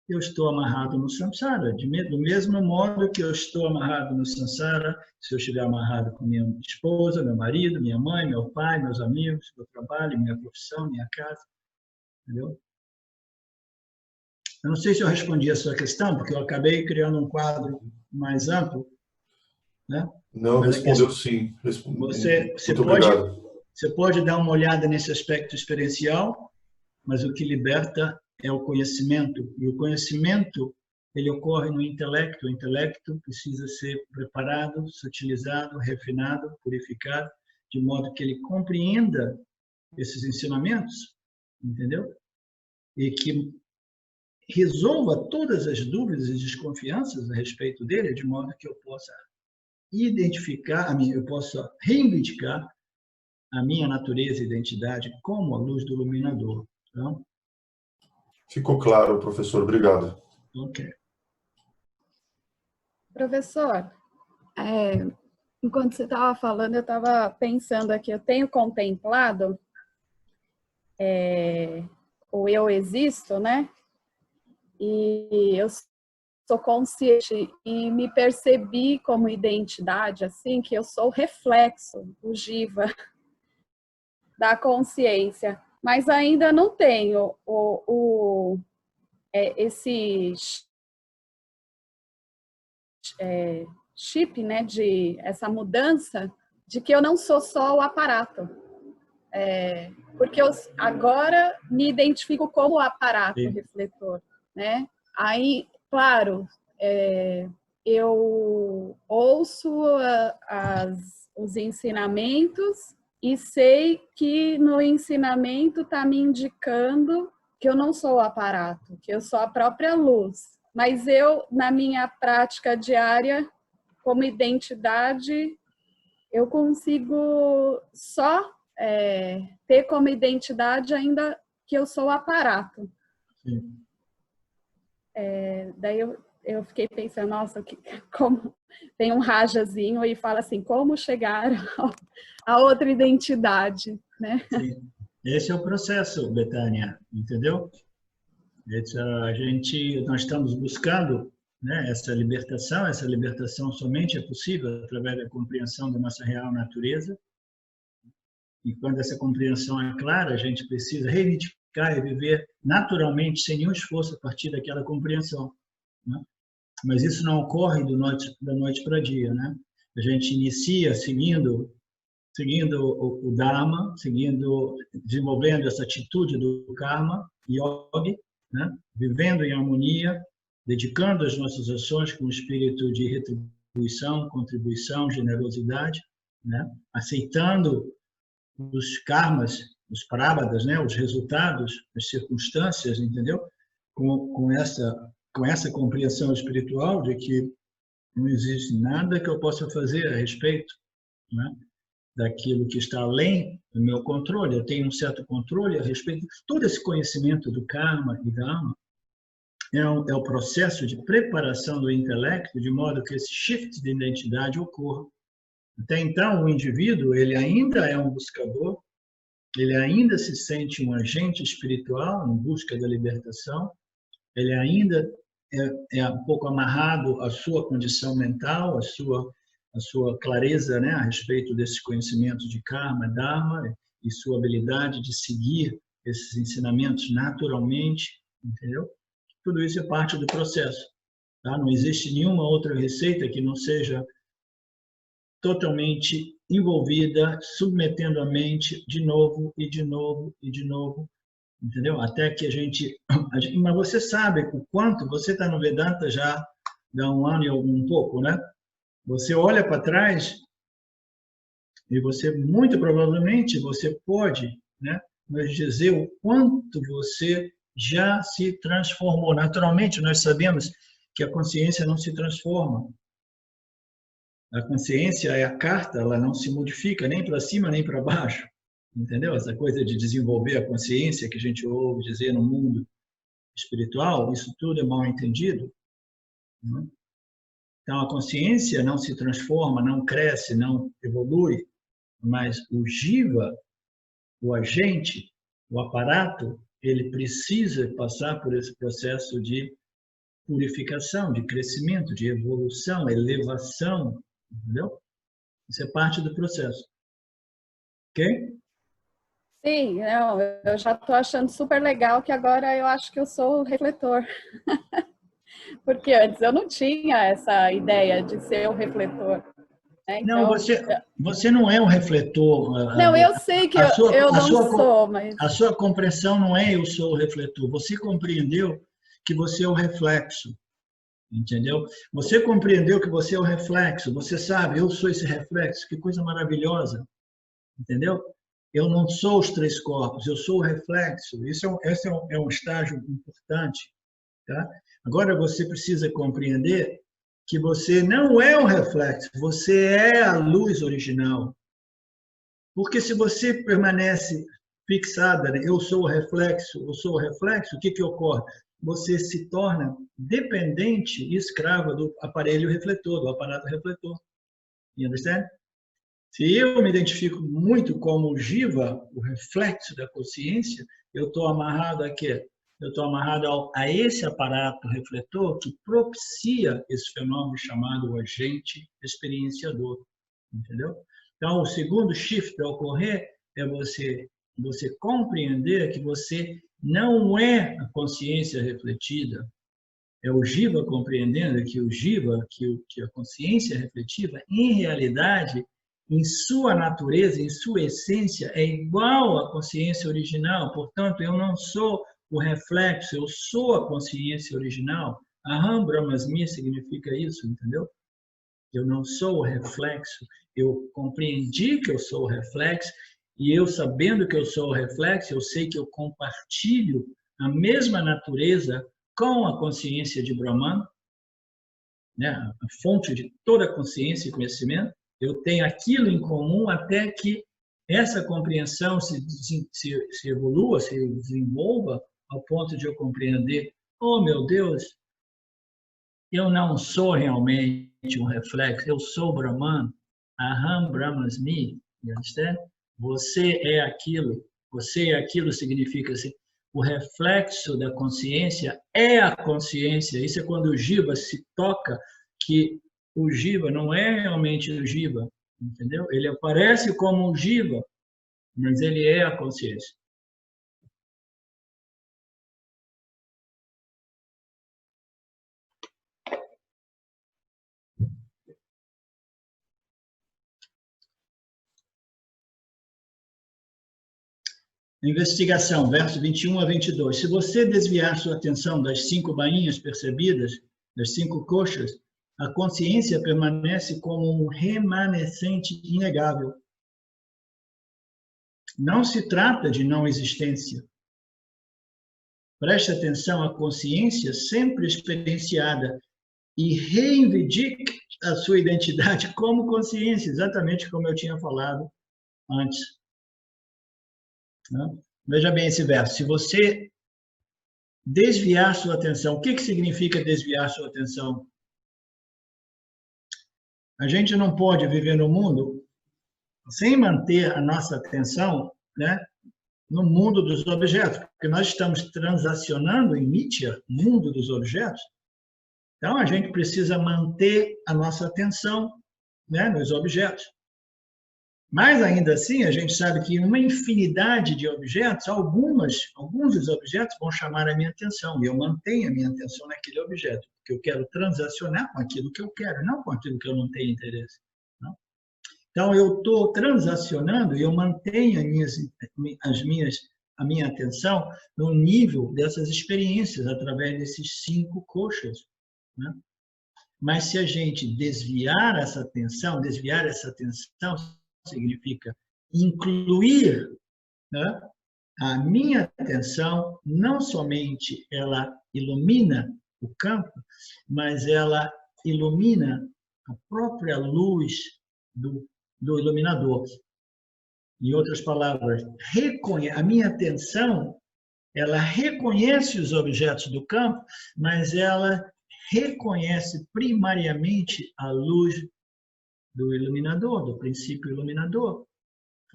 eu estou amarrado no samsara. Do mesmo modo que eu estou amarrado no samsara, se eu estiver amarrado com minha esposa, meu marido, minha mãe, meu pai, meus amigos, meu trabalho, minha profissão, minha casa. Entendeu? Eu não sei se eu respondi a sua questão, porque eu acabei criando um quadro mais amplo, né? Não, respondeu sim. Muito obrigado. Você pode dar uma olhada nesse aspecto experiencial, mas o que liberta é o conhecimento. E o conhecimento, ele ocorre no intelecto. O intelecto precisa ser preparado, sutilizado, refinado, purificado, de modo que ele compreenda esses ensinamentos, entendeu? E que resolva todas as dúvidas e desconfianças a respeito dele, de modo que eu possa identificar, eu possa reivindicar a minha natureza e identidade como a luz do iluminador. Então, ficou claro, professor. Obrigado. Ok. Professor, enquanto você estava falando, eu estava pensando aqui, eu tenho contemplado o eu existo, né? E eu sou consciente e me percebi como identidade, assim, que eu sou o reflexo, o jiva, da consciência. Mas ainda não tenho esse chip, né, essa mudança de que eu não sou só o aparato. Porque eu agora me identifico como o aparato refletor, né? Aí, claro, eu ouço os ensinamentos e sei que no ensinamento está me indicando que eu não sou o aparato, que eu sou a própria luz. Mas eu, na minha prática diária, como identidade, eu consigo só ter como identidade ainda que eu sou o aparato. Sim. Daí eu fiquei pensando, nossa, como tem um rajazinho e fala assim, como chegar a outra identidade, né? Sim. Esse é o processo, Betânia, entendeu? Nós estamos buscando, né, essa libertação somente é possível através da compreensão da nossa real natureza. E quando essa compreensão é clara, a gente precisa reivindicar e viver naturalmente, sem nenhum esforço a partir daquela compreensão, né? Mas isso não ocorre da noite para o dia, né? A gente inicia seguindo o Dharma, desenvolvendo essa atitude do Karma, Yoga, né? Vivendo em harmonia, dedicando as nossas ações com o espírito de retribuição, contribuição, generosidade, né? Aceitando os karmas, os prarabadas, né? Os resultados, as circunstâncias, entendeu? Com essa compreensão espiritual de que não existe nada que eu possa fazer a respeito, né, daquilo que está além do meu controle. Eu tenho um certo controle a respeito de todo esse conhecimento do karma e da alma. É o processo de preparação do intelecto de modo que esse shift de identidade ocorra. Até então, o indivíduo ele ainda é um buscador, ele ainda se sente um agente espiritual em busca da libertação, ele ainda é um pouco amarrado à sua condição mental, à sua clareza, né, a respeito desses conhecimentos de karma, dharma e sua habilidade de seguir esses ensinamentos naturalmente, entendeu? Tudo isso é parte do processo, tá? Não existe nenhuma outra receita que não seja totalmente envolvida, submetendo a mente de novo e de novo e de novo, entendeu? Até que a gente... Mas você sabe o quanto você está no Vedanta já há um ano e um pouco, né? Você olha para trás e você, muito provavelmente, você pode, né, nos dizer o quanto você já se transformou. Naturalmente, nós sabemos que a consciência não se transforma. A consciência é a carta, ela não se modifica nem para cima nem para baixo. Entendeu? Essa coisa de desenvolver a consciência que a gente ouve dizer no mundo espiritual, isso tudo é mal entendido, né? Então, a consciência não se transforma, não cresce, não evolui, mas o jiva, o agente, o aparato, ele precisa passar por esse processo de purificação, de crescimento, de evolução, elevação, entendeu? Isso é parte do processo. Ok? Sim, eu já estou achando super legal que agora eu acho que eu sou o refletor. Porque antes eu não tinha essa ideia de ser o refletor, né? Então, não, você não é um refletor. Não, eu sei que eu não sou, mas... A sua compreensão não é eu sou o refletor. Você compreendeu que você é o reflexo. Entendeu? Você compreendeu que você é o reflexo. Você sabe, eu sou esse reflexo. Que coisa maravilhosa. Entendeu? Eu não sou os três corpos, eu sou o reflexo. Esse é um estágio importante. Tá? Agora você precisa compreender que você não é o reflexo, você é a luz original. Porque se você permanece fixada, né? Eu sou o reflexo, o que ocorre? Você se torna dependente e escrava do aparelho refletor, do aparato refletor. You understand? Se eu me identifico muito como o jiva, o reflexo da consciência, eu estou amarrado a quê? Eu estou amarrado a esse aparato refletor que propicia esse fenômeno chamado agente experienciador. Entendeu? Então, o segundo shift a ocorrer é você compreender que você não é a consciência refletida. É o jiva compreendendo que o jiva, que a consciência refletiva, em realidade, em sua natureza, em sua essência, é igual à consciência original. Portanto, eu não sou o reflexo, eu sou a consciência original. Aham Brahmasmi significa isso, entendeu? Eu não sou o reflexo, eu compreendi que eu sou o reflexo, e eu sabendo que eu sou o reflexo, eu sei que eu compartilho a mesma natureza com a consciência de Brahman, né? A fonte de toda a consciência e conhecimento. Eu tenho aquilo em comum até que essa compreensão se evolua, se desenvolva ao ponto de eu compreender, oh meu Deus, eu não sou realmente um reflexo, eu sou Brahman, Aham Brahmasmi, understand? Você é aquilo significa assim, o reflexo da consciência é a consciência. Isso é quando o Jiva se toca que o Jiva não é realmente o Jiva, entendeu? Ele aparece como o Jiva, mas ele é a consciência. Investigação, verso 21 a 22. Se você desviar sua atenção das 5 bainhas percebidas, das 5 coxas, a consciência permanece como um remanescente inegável. Não se trata de não existência. Preste atenção à consciência sempre experienciada e reivindique a sua identidade como consciência, exatamente como eu tinha falado antes. Veja bem esse verso. Se você desviar sua atenção, o que significa desviar sua atenção? A gente não pode viver no mundo sem manter a nossa atenção, né, no mundo dos objetos, porque nós estamos transacionando em Nitya, mundo dos objetos. Então, a gente precisa manter a nossa atenção, né, nos objetos. Mas, ainda assim, a gente sabe que uma infinidade de objetos, alguns dos objetos vão chamar a minha atenção, e eu mantenho a minha atenção naquele objeto, porque eu quero transacionar com aquilo que eu quero, não com aquilo que eu não tenho interesse. Não? Então, eu estou transacionando e eu mantenho a minha atenção no nível dessas experiências, através desses 5 coxas. Né? Mas se a gente desviar essa atenção significa incluir, né, a minha atenção, não somente ela ilumina o campo, mas ela ilumina a própria luz do iluminador. Em outras palavras, a minha atenção, ela reconhece os objetos do campo, mas ela reconhece primariamente a luz do iluminador, do princípio iluminador.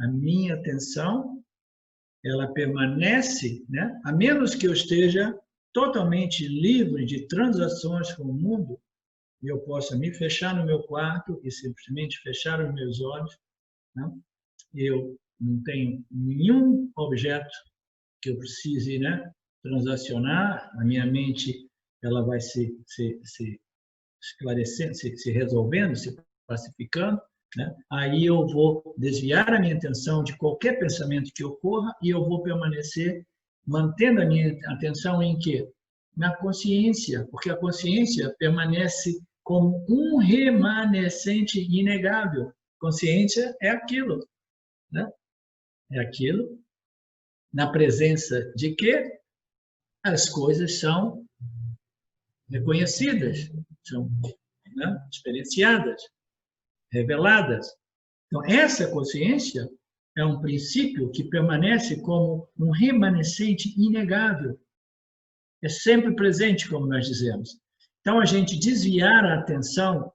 A minha atenção, ela permanece, né? A menos que eu esteja totalmente livre de transações com o mundo, e eu possa me fechar no meu quarto e simplesmente fechar os meus olhos, né? Eu não tenho nenhum objeto que eu precise, né, transacionar, a minha mente ela vai se esclarecendo, se resolvendo, se pacificando, né? Aí eu vou desviar a minha atenção de qualquer pensamento que ocorra e eu vou permanecer mantendo a minha atenção em quê? Na consciência, porque a consciência permanece como um remanescente inegável. Consciência é aquilo, né? É aquilo na presença de que as coisas são reconhecidas, são, né, experienciadas, reveladas. Então, essa consciência é um princípio que permanece como um remanescente inegável. É sempre presente, como nós dizemos. Então, a gente desviar a atenção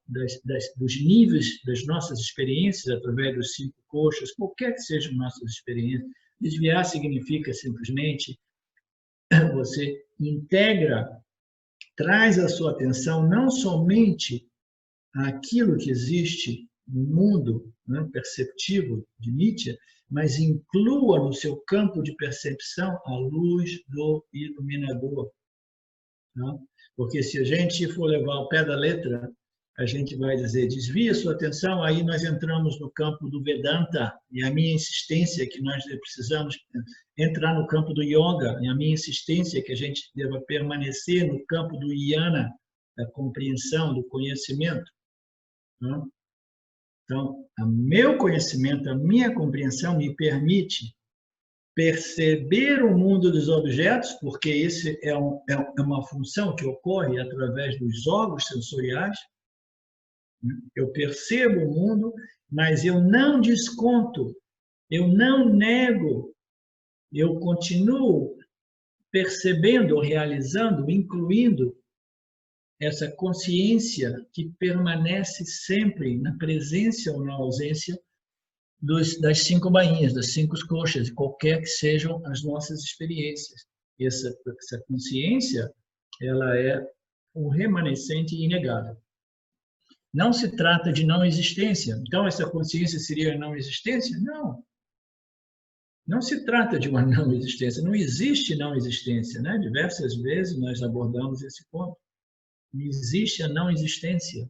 dos níveis das nossas experiências através dos 5 coxas, qualquer que sejam nossas experiências, desviar significa simplesmente você integra, traz a sua atenção não somente àquilo que existe no mundo, né, perceptivo de Nitya, mas inclua no seu campo de percepção a luz do iluminador. Né? Porque se a gente for levar ao pé da letra, a gente vai dizer, desvia sua atenção, aí nós entramos no campo do Vedanta, e a minha insistência é que nós precisamos entrar no campo do Yoga, e a minha insistência é que a gente deva permanecer no campo do Jnana, da compreensão, do conhecimento. Então, o meu conhecimento, a minha compreensão me permite perceber o mundo dos objetos, porque esse é uma função que ocorre através dos órgãos sensoriais. Eu percebo o mundo, mas eu não desconto Eu não nego, eu continuo percebendo, realizando, incluindo essa consciência que permanece sempre na presença ou na ausência das 5 bainhas, das 5 coxas, qualquer que sejam as nossas experiências. Essa consciência, ela é um remanescente inegável. Não se trata de não existência. Então, essa consciência seria a não existência? Não. Não se trata de uma não existência. Não existe não existência, né? Diversas vezes nós abordamos esse ponto. Não existe a não existência.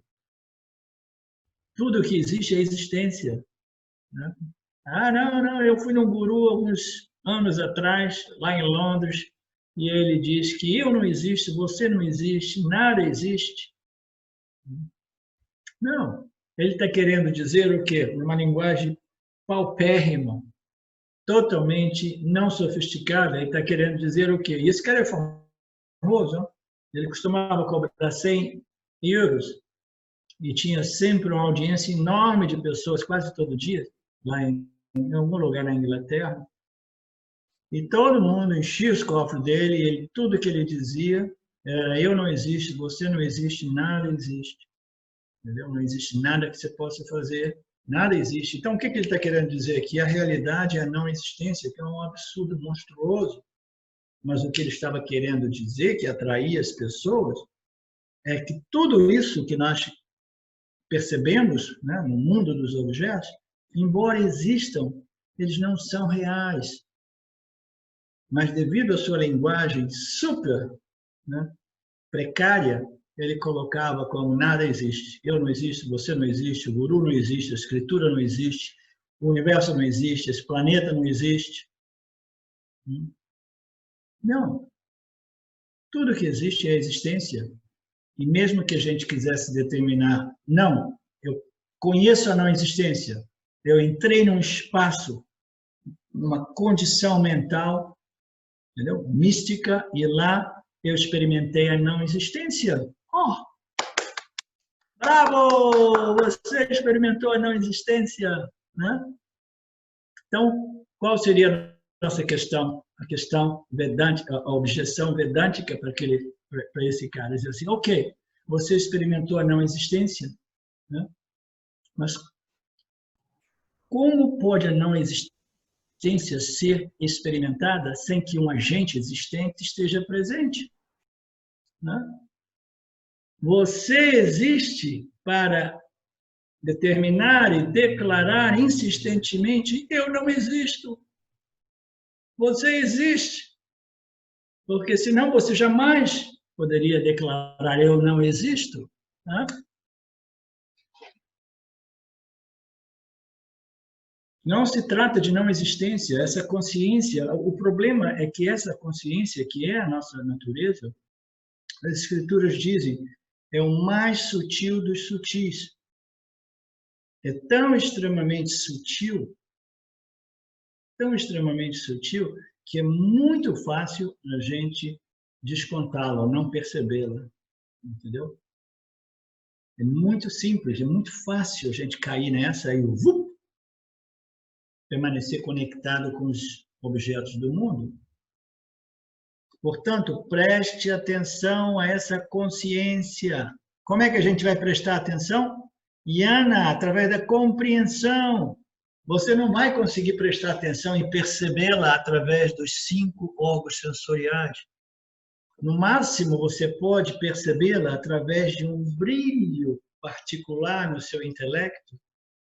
Tudo que existe é existência, né? Ah, não, eu fui num guru alguns anos atrás, lá em Londres, e ele diz que eu não existo, você não existe, nada existe. Não, ele está querendo dizer o quê? Uma linguagem paupérrima, totalmente não sofisticada. Ele está querendo dizer o quê? E esse cara é famoso, não? Ele costumava cobrar 100 euros e tinha sempre uma audiência enorme de pessoas, quase todo dia, lá em algum lugar na Inglaterra. E todo mundo enchia os cofres dele, e tudo que ele dizia era: eu não existo, você não existe, nada existe. Entendeu? Não existe nada que você possa fazer, nada existe. Então, o que ele está querendo dizer aqui? A realidade é a não existência, que é um absurdo monstruoso. Mas o que ele estava querendo dizer, que atraía as pessoas, é que tudo isso que nós percebemos, né, no mundo dos objetos, embora existam, eles não são reais. Mas devido à sua linguagem super, né, precária, ele colocava como: nada existe. Eu não existo, você não existe, o guru não existe, a escritura não existe, o universo não existe, esse planeta não existe. Não. Tudo que existe é a existência. E mesmo que a gente quisesse determinar: não, eu conheço a não existência, eu entrei num espaço, numa condição mental, entendeu? Mística, e lá eu experimentei a não existência. Oh, bravo! Você experimentou a não existência, né? Então, qual seria a nossa questão? A questão vedântica, a objeção vedântica para esse cara. Dizer assim: ok, você experimentou a não existência, né? Mas como pode a não existência ser experimentada sem que um agente existente esteja presente, né? Você existe para determinar e declarar insistentemente: eu não existo. Você existe. Porque senão você jamais poderia declarar: eu não existo, né? Não se trata de não existência, essa consciência. O problema é que essa consciência, que é a nossa natureza, as escrituras dizem, é o mais sutil dos sutis. É tão extremamente sutil, que é muito fácil a gente descontá-la, não percebê-la, entendeu? É muito simples, é muito fácil a gente cair nessa e permanecer conectado com os objetos do mundo. Portanto, preste atenção a essa consciência. Como é que a gente vai prestar atenção? Yana, através da compreensão. Você não vai conseguir prestar atenção e percebê-la através dos 5 órgãos sensoriais. No máximo, você pode percebê-la através de um brilho particular no seu intelecto,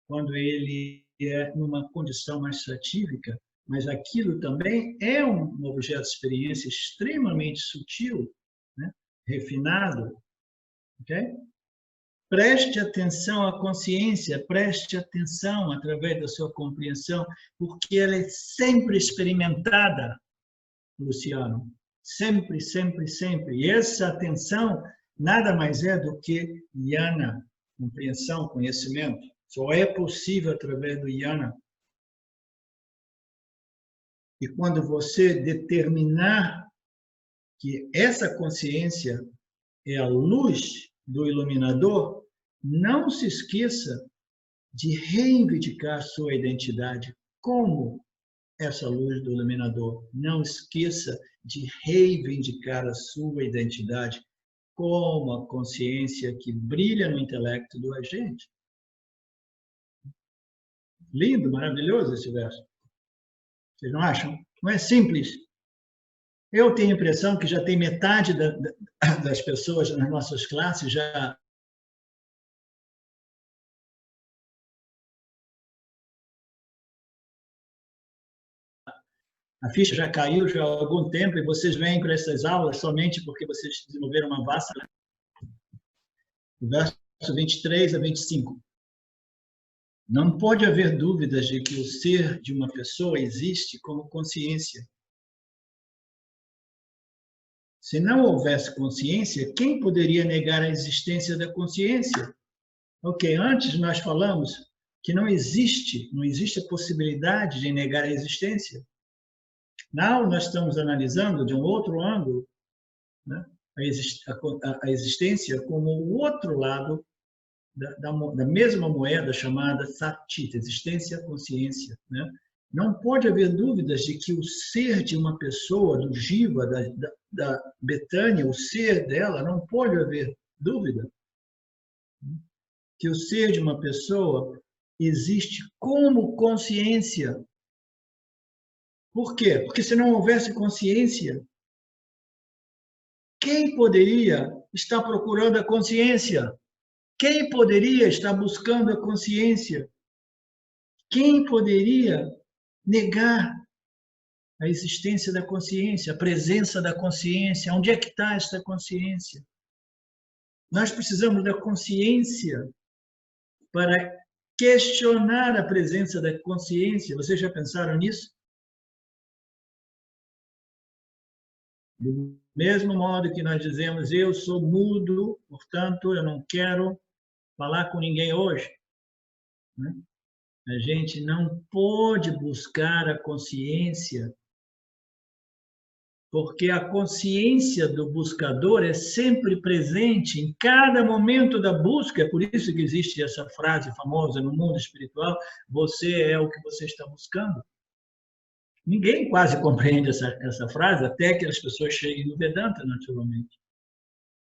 quando ele é numa condição mais satívica, mas aquilo também é um objeto de experiência extremamente sutil, né? Refinado. Okay? Preste atenção à consciência, preste atenção através da sua compreensão, porque ela é sempre experimentada, Luciano. Sempre, sempre, sempre. E essa atenção nada mais é do que Yana, compreensão, conhecimento. Só é possível através do Yana. E quando você determinar que essa consciência é a luz do iluminador, não se esqueça de reivindicar sua identidade como essa luz do iluminador. Não esqueça de reivindicar a sua identidade como a consciência que brilha no intelecto do agente. Lindo, maravilhoso esse verso. Vocês não acham? Não é simples. Eu tenho a impressão que já tem metade das pessoas nas nossas classes já a ficha já caiu já há algum tempo e vocês vêm para essas aulas somente porque vocês desenvolveram uma vasta... O verso 23 a 25. Não pode haver dúvidas de que o ser de uma pessoa existe como consciência. Se não houvesse consciência, quem poderia negar a existência da consciência? Ok, antes nós falamos que não existe a possibilidade de negar a existência. Não, nós estamos analisando de um outro ângulo, né, a existência como o outro lado da mesma moeda chamada Satchita, existência, consciência. Né? Não pode haver dúvidas de que o ser de uma pessoa, do Jiva, da Betânia, o ser dela, não pode haver dúvida que o ser de uma pessoa existe como consciência. Por quê? Porque se não houvesse consciência, quem poderia estar procurando a consciência? Quem poderia estar buscando a consciência? Quem poderia negar a existência da consciência, a presença da consciência? Onde é que está esta consciência? Nós precisamos da consciência para questionar a presença da consciência. Vocês já pensaram nisso? Do mesmo modo que nós dizemos, eu sou mudo, portanto, eu não quero falar com ninguém hoje. Né? A gente não pode buscar a consciência, porque a consciência do buscador é sempre presente em cada momento da busca. É por isso que existe essa frase famosa no mundo espiritual, você é o que você está buscando. Ninguém quase compreende essa frase, até que as pessoas cheguem no Vedanta, naturalmente.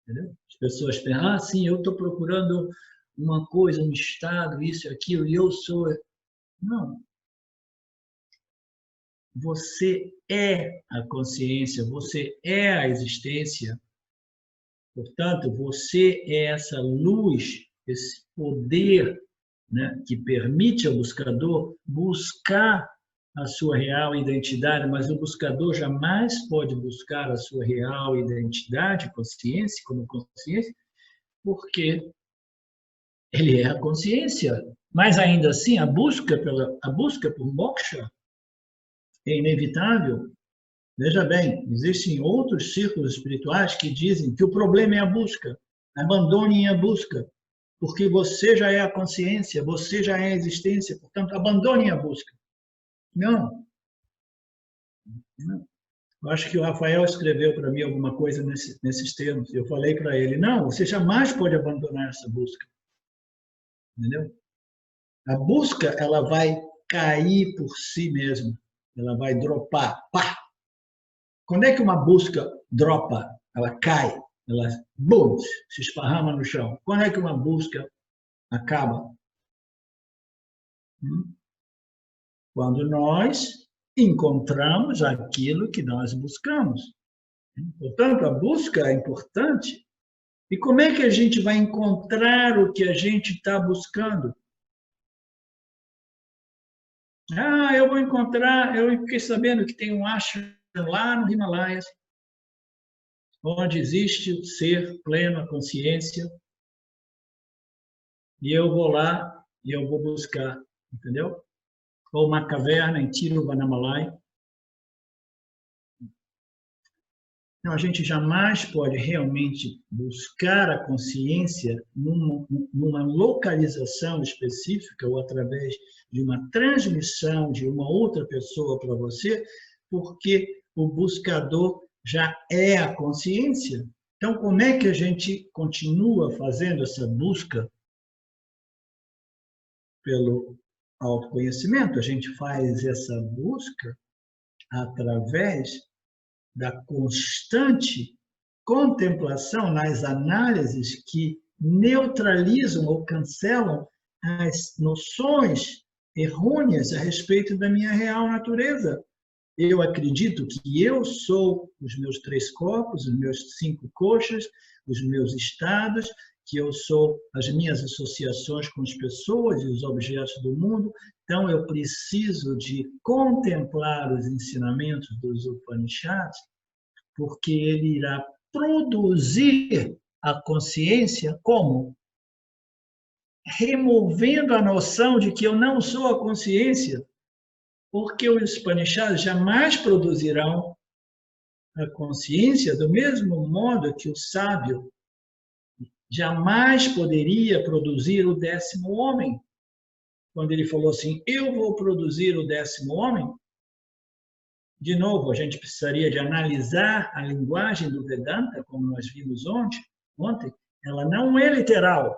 Entendeu? As pessoas pensam, sim, eu estou procurando uma coisa, um estado, isso e aquilo, e eu sou... Não. Você é a consciência, você é a existência. Portanto, você é essa luz, esse poder, né, que permite ao buscador buscar a sua real identidade, mas o buscador jamais pode buscar a sua real identidade, consciência, como consciência, porque ele é a consciência. Mas ainda assim, a busca por moksha é inevitável. Veja bem, existem outros círculos espirituais que dizem que o problema é a busca. Abandonem a busca, porque você já é a consciência, você já é a existência, portanto, abandonem a busca. Não. Eu acho que o Rafael escreveu para mim alguma coisa nesses termos. Eu falei para ele, não, você jamais pode abandonar essa busca. Entendeu? A busca, ela vai cair por si mesma. Ela vai dropar. Pá! Quando é que uma busca dropa? Ela cai. Ela, bum, se esparrama no chão. Quando é que uma busca acaba? Quando nós encontramos aquilo que nós buscamos. Portanto, a busca é importante. E como é que a gente vai encontrar o que a gente está buscando? Eu vou encontrar, eu fiquei sabendo que tem um ashram lá no Himalaias, onde existe o ser pleno, a consciência, e eu vou lá e eu vou buscar, entendeu? Ou uma caverna em Tiruvannamalai. Então, a gente jamais pode realmente buscar a consciência numa localização específica ou através de uma transmissão de uma outra pessoa para você, porque o buscador já é a consciência. Então, como é que a gente continua fazendo essa busca pelo autoconhecimento. A gente faz essa busca através da constante contemplação nas análises que neutralizam ou cancelam as noções errôneas a respeito da minha real natureza. Eu acredito que eu sou os meus 3 corpos, os meus 5 coxas, os meus estados, que eu sou as minhas associações com as pessoas e os objetos do mundo. Então, eu preciso de contemplar os ensinamentos dos Upanishads, porque ele irá produzir a consciência como? Removendo a noção de que eu não sou a consciência, porque os Upanishads jamais produzirão a consciência do mesmo modo que o sábio jamais poderia produzir o 10º homem. Quando ele falou assim, eu vou produzir o 10º homem, de novo, a gente precisaria de analisar a linguagem do Vedanta, como nós vimos ontem, ela não é literal.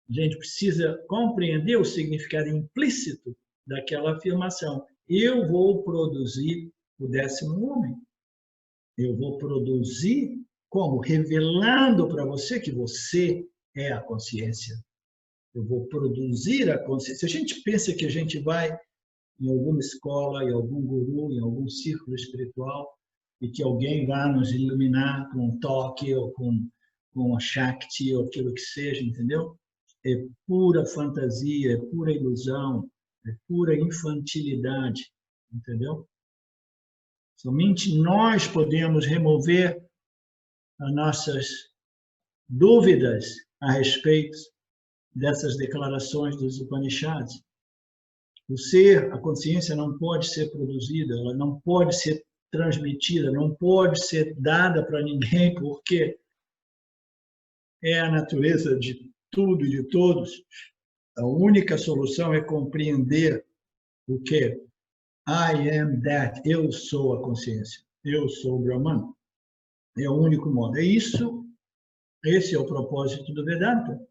A gente precisa compreender o significado implícito daquela afirmação. Eu vou produzir o 10º homem. Eu vou produzir como? Revelando para você que você é a consciência. Eu vou produzir a consciência. Se a gente pensa que a gente vai em alguma escola, em algum guru, em algum círculo espiritual, e que alguém vai nos iluminar com um toque, ou com a Shakti, ou aquilo que seja, entendeu? É pura fantasia, é pura ilusão, é pura infantilidade, entendeu? Somente nós podemos remover as nossas dúvidas a respeito dessas declarações dos Upanishads. O ser, a consciência não pode ser produzida, ela não pode ser transmitida, não pode ser dada para ninguém, porque é a natureza de tudo e de todos. A única solução é compreender o que? I am that, eu sou a consciência, eu sou o Brahman. É o único modo. É isso, esse é o propósito do Vedanta.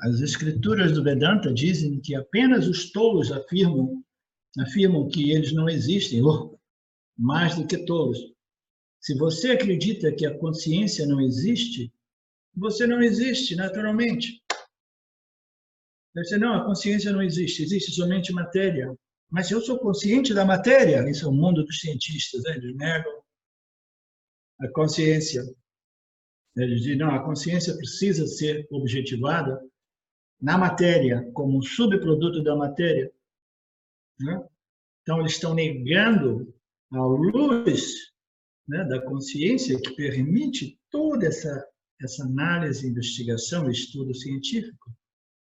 As escrituras do Vedanta dizem que apenas os tolos afirmam que eles não existem, ou mais do que tolos. Se você acredita que a consciência não existe, você não existe naturalmente. Você não, a consciência não existe, existe somente matéria. Mas eu sou consciente da matéria, isso é o mundo dos cientistas, né? Eles negam a consciência. Eles dizem, não, a consciência precisa ser objetivada na matéria, como um subproduto da matéria. Né? Então, eles estão negando a luz, né, da consciência que permite toda essa análise, investigação, estudo científico.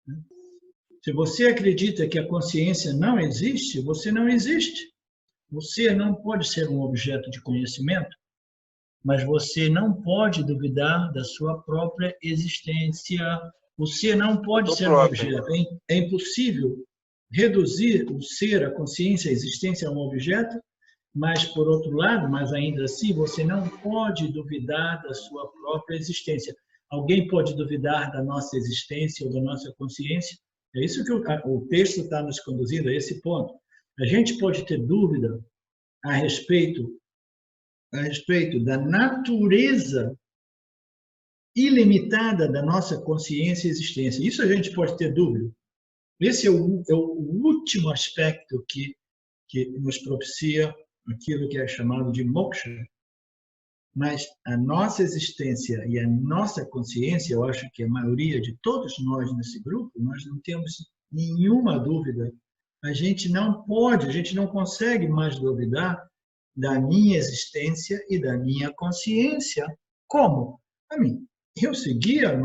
Né? Se você acredita que a consciência não existe, você não existe. Você não pode ser um objeto de conhecimento, mas você não pode duvidar da sua própria existência. Você não pode ser um objeto. É impossível reduzir o ser, a consciência, a existência a um objeto, mas, por outro lado, mas ainda assim, você não pode duvidar da sua própria existência. Alguém pode duvidar da nossa existência ou da nossa consciência? É isso que o texto está nos conduzindo, a esse ponto. A gente pode ter dúvida a respeito da natureza ilimitada da nossa consciência e existência. Isso a gente pode ter dúvida. Esse é o último aspecto que nos propicia aquilo que é chamado de moksha. Mas a nossa existência e a nossa consciência, eu acho que a maioria de todos nós nesse grupo, nós não temos nenhuma dúvida. A gente não consegue mais duvidar da minha existência e da minha consciência. Como? Eu segui a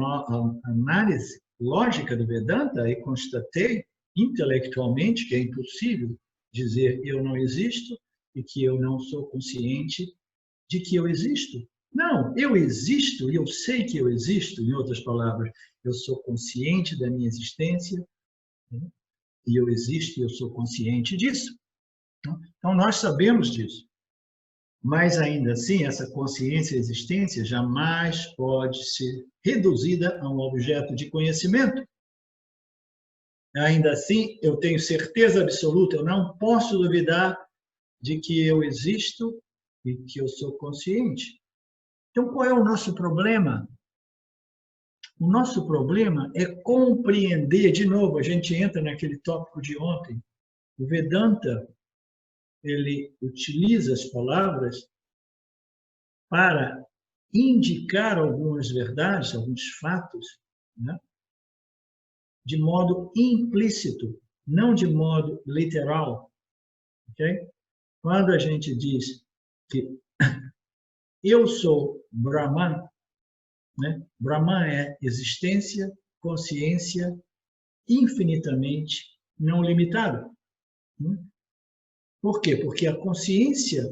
análise lógica do Vedanta e constatei intelectualmente que é impossível dizer eu não existo e que eu não sou consciente de que eu existo. Não, eu existo e eu sei que eu existo, em outras palavras, eu sou consciente da minha existência, né? E eu existo e eu sou consciente disso. Então, nós sabemos disso. Mas ainda assim, essa consciência e existência jamais pode ser reduzida a um objeto de conhecimento. Ainda assim, eu tenho certeza absoluta, eu não posso duvidar de que eu existo e que eu sou consciente. Então, qual é o nosso problema? O nosso problema é compreender, de novo, a gente entra naquele tópico de ontem, o Vedanta, ele utiliza as palavras para indicar algumas verdades, alguns fatos, né? De modo implícito, não de modo literal. Okay? Quando a gente diz que eu sou Brahman, né? Brahman é existência, consciência infinitamente não limitada. Por quê? Porque a consciência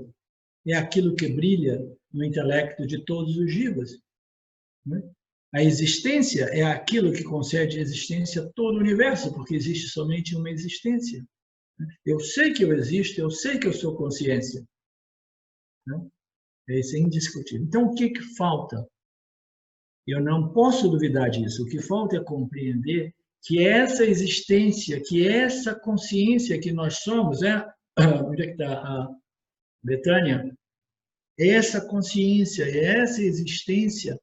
é aquilo que brilha no intelecto de todos os jivas. A existência é aquilo que concede existência a todo o universo, porque existe somente uma existência. Eu sei que eu existo, eu sei que eu sou consciência. Isso é indiscutível. Então, o que falta? Eu não posso duvidar disso. O que falta é compreender que essa existência, que essa consciência que nós somos, onde é que está a Betânia? Essa consciência, essa existência,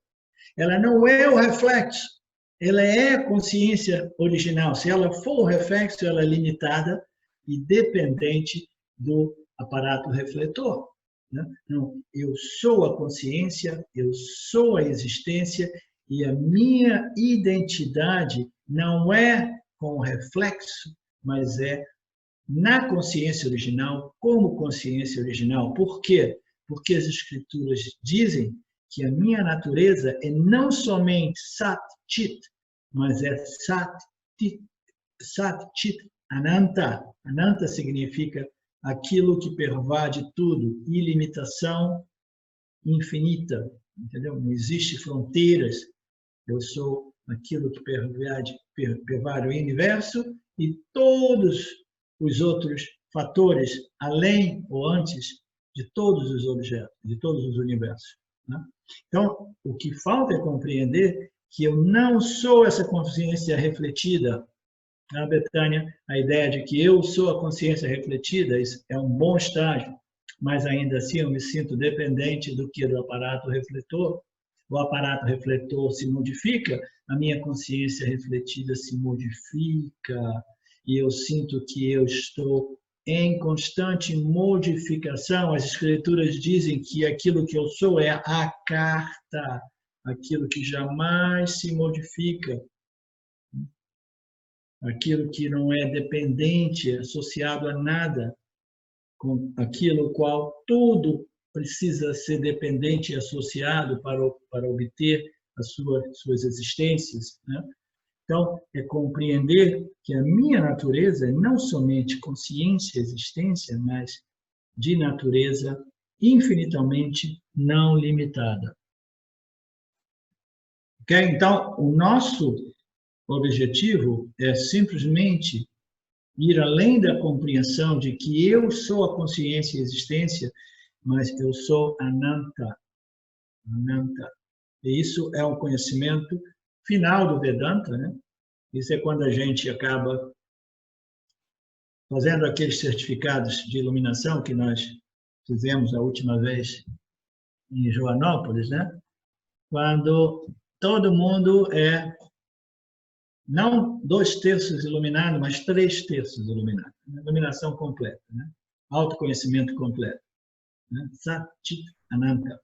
ela não é o reflexo, ela é a consciência original. Se ela for o reflexo, ela é limitada e dependente do aparato refletor. Não, eu sou a consciência, eu sou a existência e a minha identidade não é com o reflexo, mas é na consciência original, como consciência original. Por quê? Porque as escrituras dizem que a minha natureza é não somente Sat Chit, mas é Sat Chit Ananta. Ananta significa aquilo que pervade tudo, ilimitação infinita, entendeu? Não existe fronteiras. Eu sou aquilo que pervade o universo e todos os outros fatores, além ou antes de todos os objetos, de todos os universos. Então, o que falta é compreender que eu não sou essa consciência refletida. Na Betânia, a ideia de que eu sou a consciência refletida, isso é um bom estágio, mas ainda assim eu me sinto dependente do que do aparato refletor. O aparato refletor se modifica, a minha consciência refletida se modifica e eu sinto que eu estou em constante modificação. As escrituras dizem que aquilo que eu sou é a carta, aquilo que jamais se modifica. Aquilo que não é dependente, associado a nada, com aquilo qual tudo precisa ser dependente e associado para obter as suas existências. Então, é compreender que a minha natureza é não somente consciência e existência, mas de natureza infinitamente não limitada. Okay? Então, o nosso objetivo é simplesmente ir além da compreensão de que eu sou a consciência e a existência, mas eu sou Ananta. Ananta. E isso é um conhecimento final do Vedanta, né? Isso é quando a gente acaba fazendo aqueles certificados de iluminação que nós fizemos a última vez em Joanópolis, né? Quando todo mundo é não 2/3 iluminado, mas 3/3 iluminado. Iluminação completa, né? Autoconhecimento completo. Né? Sat Chit Ananta.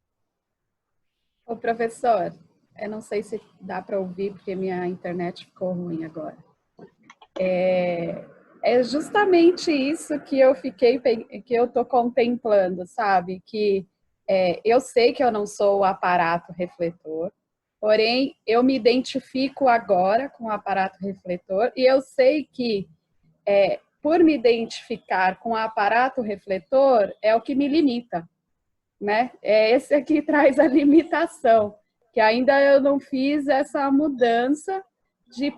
Ô, professor, eu não sei se dá para ouvir, porque minha internet ficou ruim agora. É justamente isso que eu estou contemplando, sabe? Que eu sei que eu não sou o aparato refletor, porém, eu me identifico agora com o aparato refletor e eu sei que, por me identificar com o aparato refletor, é o que me limita, né? É esse aqui que traz a limitação, que ainda eu não fiz essa mudança de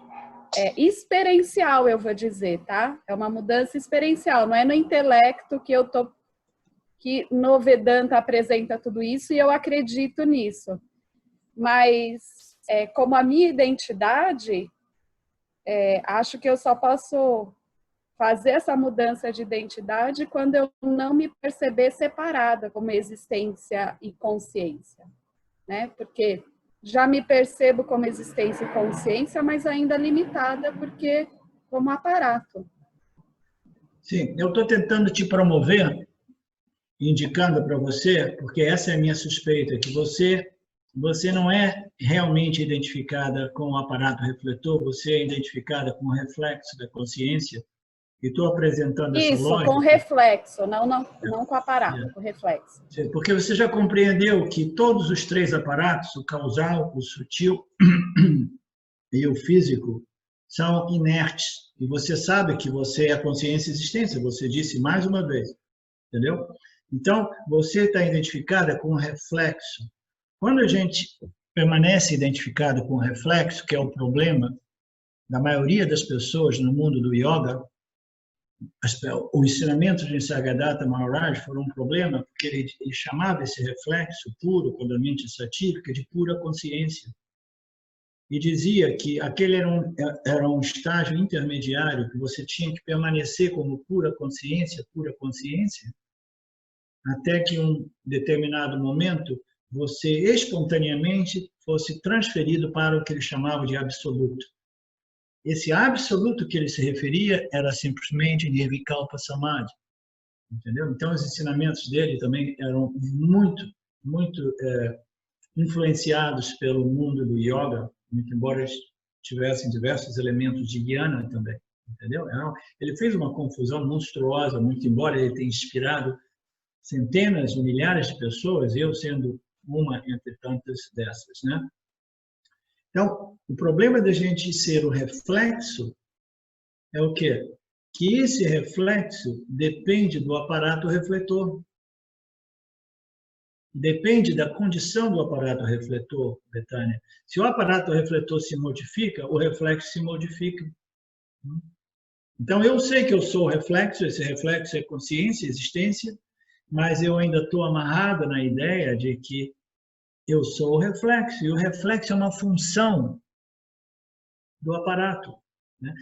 experiencial, eu vou dizer, tá? É uma mudança experiencial, não é no intelecto que que no Vedanta apresenta tudo isso e eu acredito nisso. Mas, como a minha identidade, acho que eu só posso fazer essa mudança de identidade quando eu não me perceber separada como existência e consciência, né? Porque já me percebo como existência e consciência, mas ainda limitada, porque como aparato. Sim, eu estou tentando te promover, indicando para você, porque essa é a minha suspeita, que você não é realmente identificada com o aparato refletor, você é identificada com o reflexo da consciência, e estou apresentando essa Isso, lógica. com reflexo, não com aparato, com reflexo. Porque você já compreendeu que todos os três aparatos, o causal, o sutil e o físico, são inertes. E você sabe que você é a consciência e existência, você disse mais uma vez, entendeu? Então, você está identificada com o reflexo. Quando a gente permanece identificado com o reflexo, que é o problema da maioria das pessoas no mundo do yoga, o ensinamento de Nisargadatta Maharaj foi um problema, porque ele chamava esse reflexo puro, quando a mente é satírica, de pura consciência. E dizia que aquele era um estágio intermediário, que você tinha que permanecer como pura consciência, até que em um determinado momento você espontaneamente fosse transferido para o que ele chamava de absoluto. Esse absoluto que ele se referia era simplesmente Nirvikalpa Samadhi, entendeu? Então, os ensinamentos dele também eram muito influenciados pelo mundo do yoga, muito embora eles tivessem diversos elementos de jnana também, entendeu? Ele fez uma confusão monstruosa, muito embora ele tenha inspirado centenas e milhares de pessoas, eu sendo uma entre tantas dessas, né? Então, o problema da gente ser o reflexo é o quê? Que esse reflexo depende do aparato refletor. Depende da condição do aparato refletor, Betânia. Se o aparato refletor se modifica, o reflexo se modifica. Então, eu sei que eu sou o reflexo, esse reflexo é consciência, existência, mas eu ainda estou amarrado na ideia de que eu sou o reflexo, e o reflexo é uma função do aparato, né?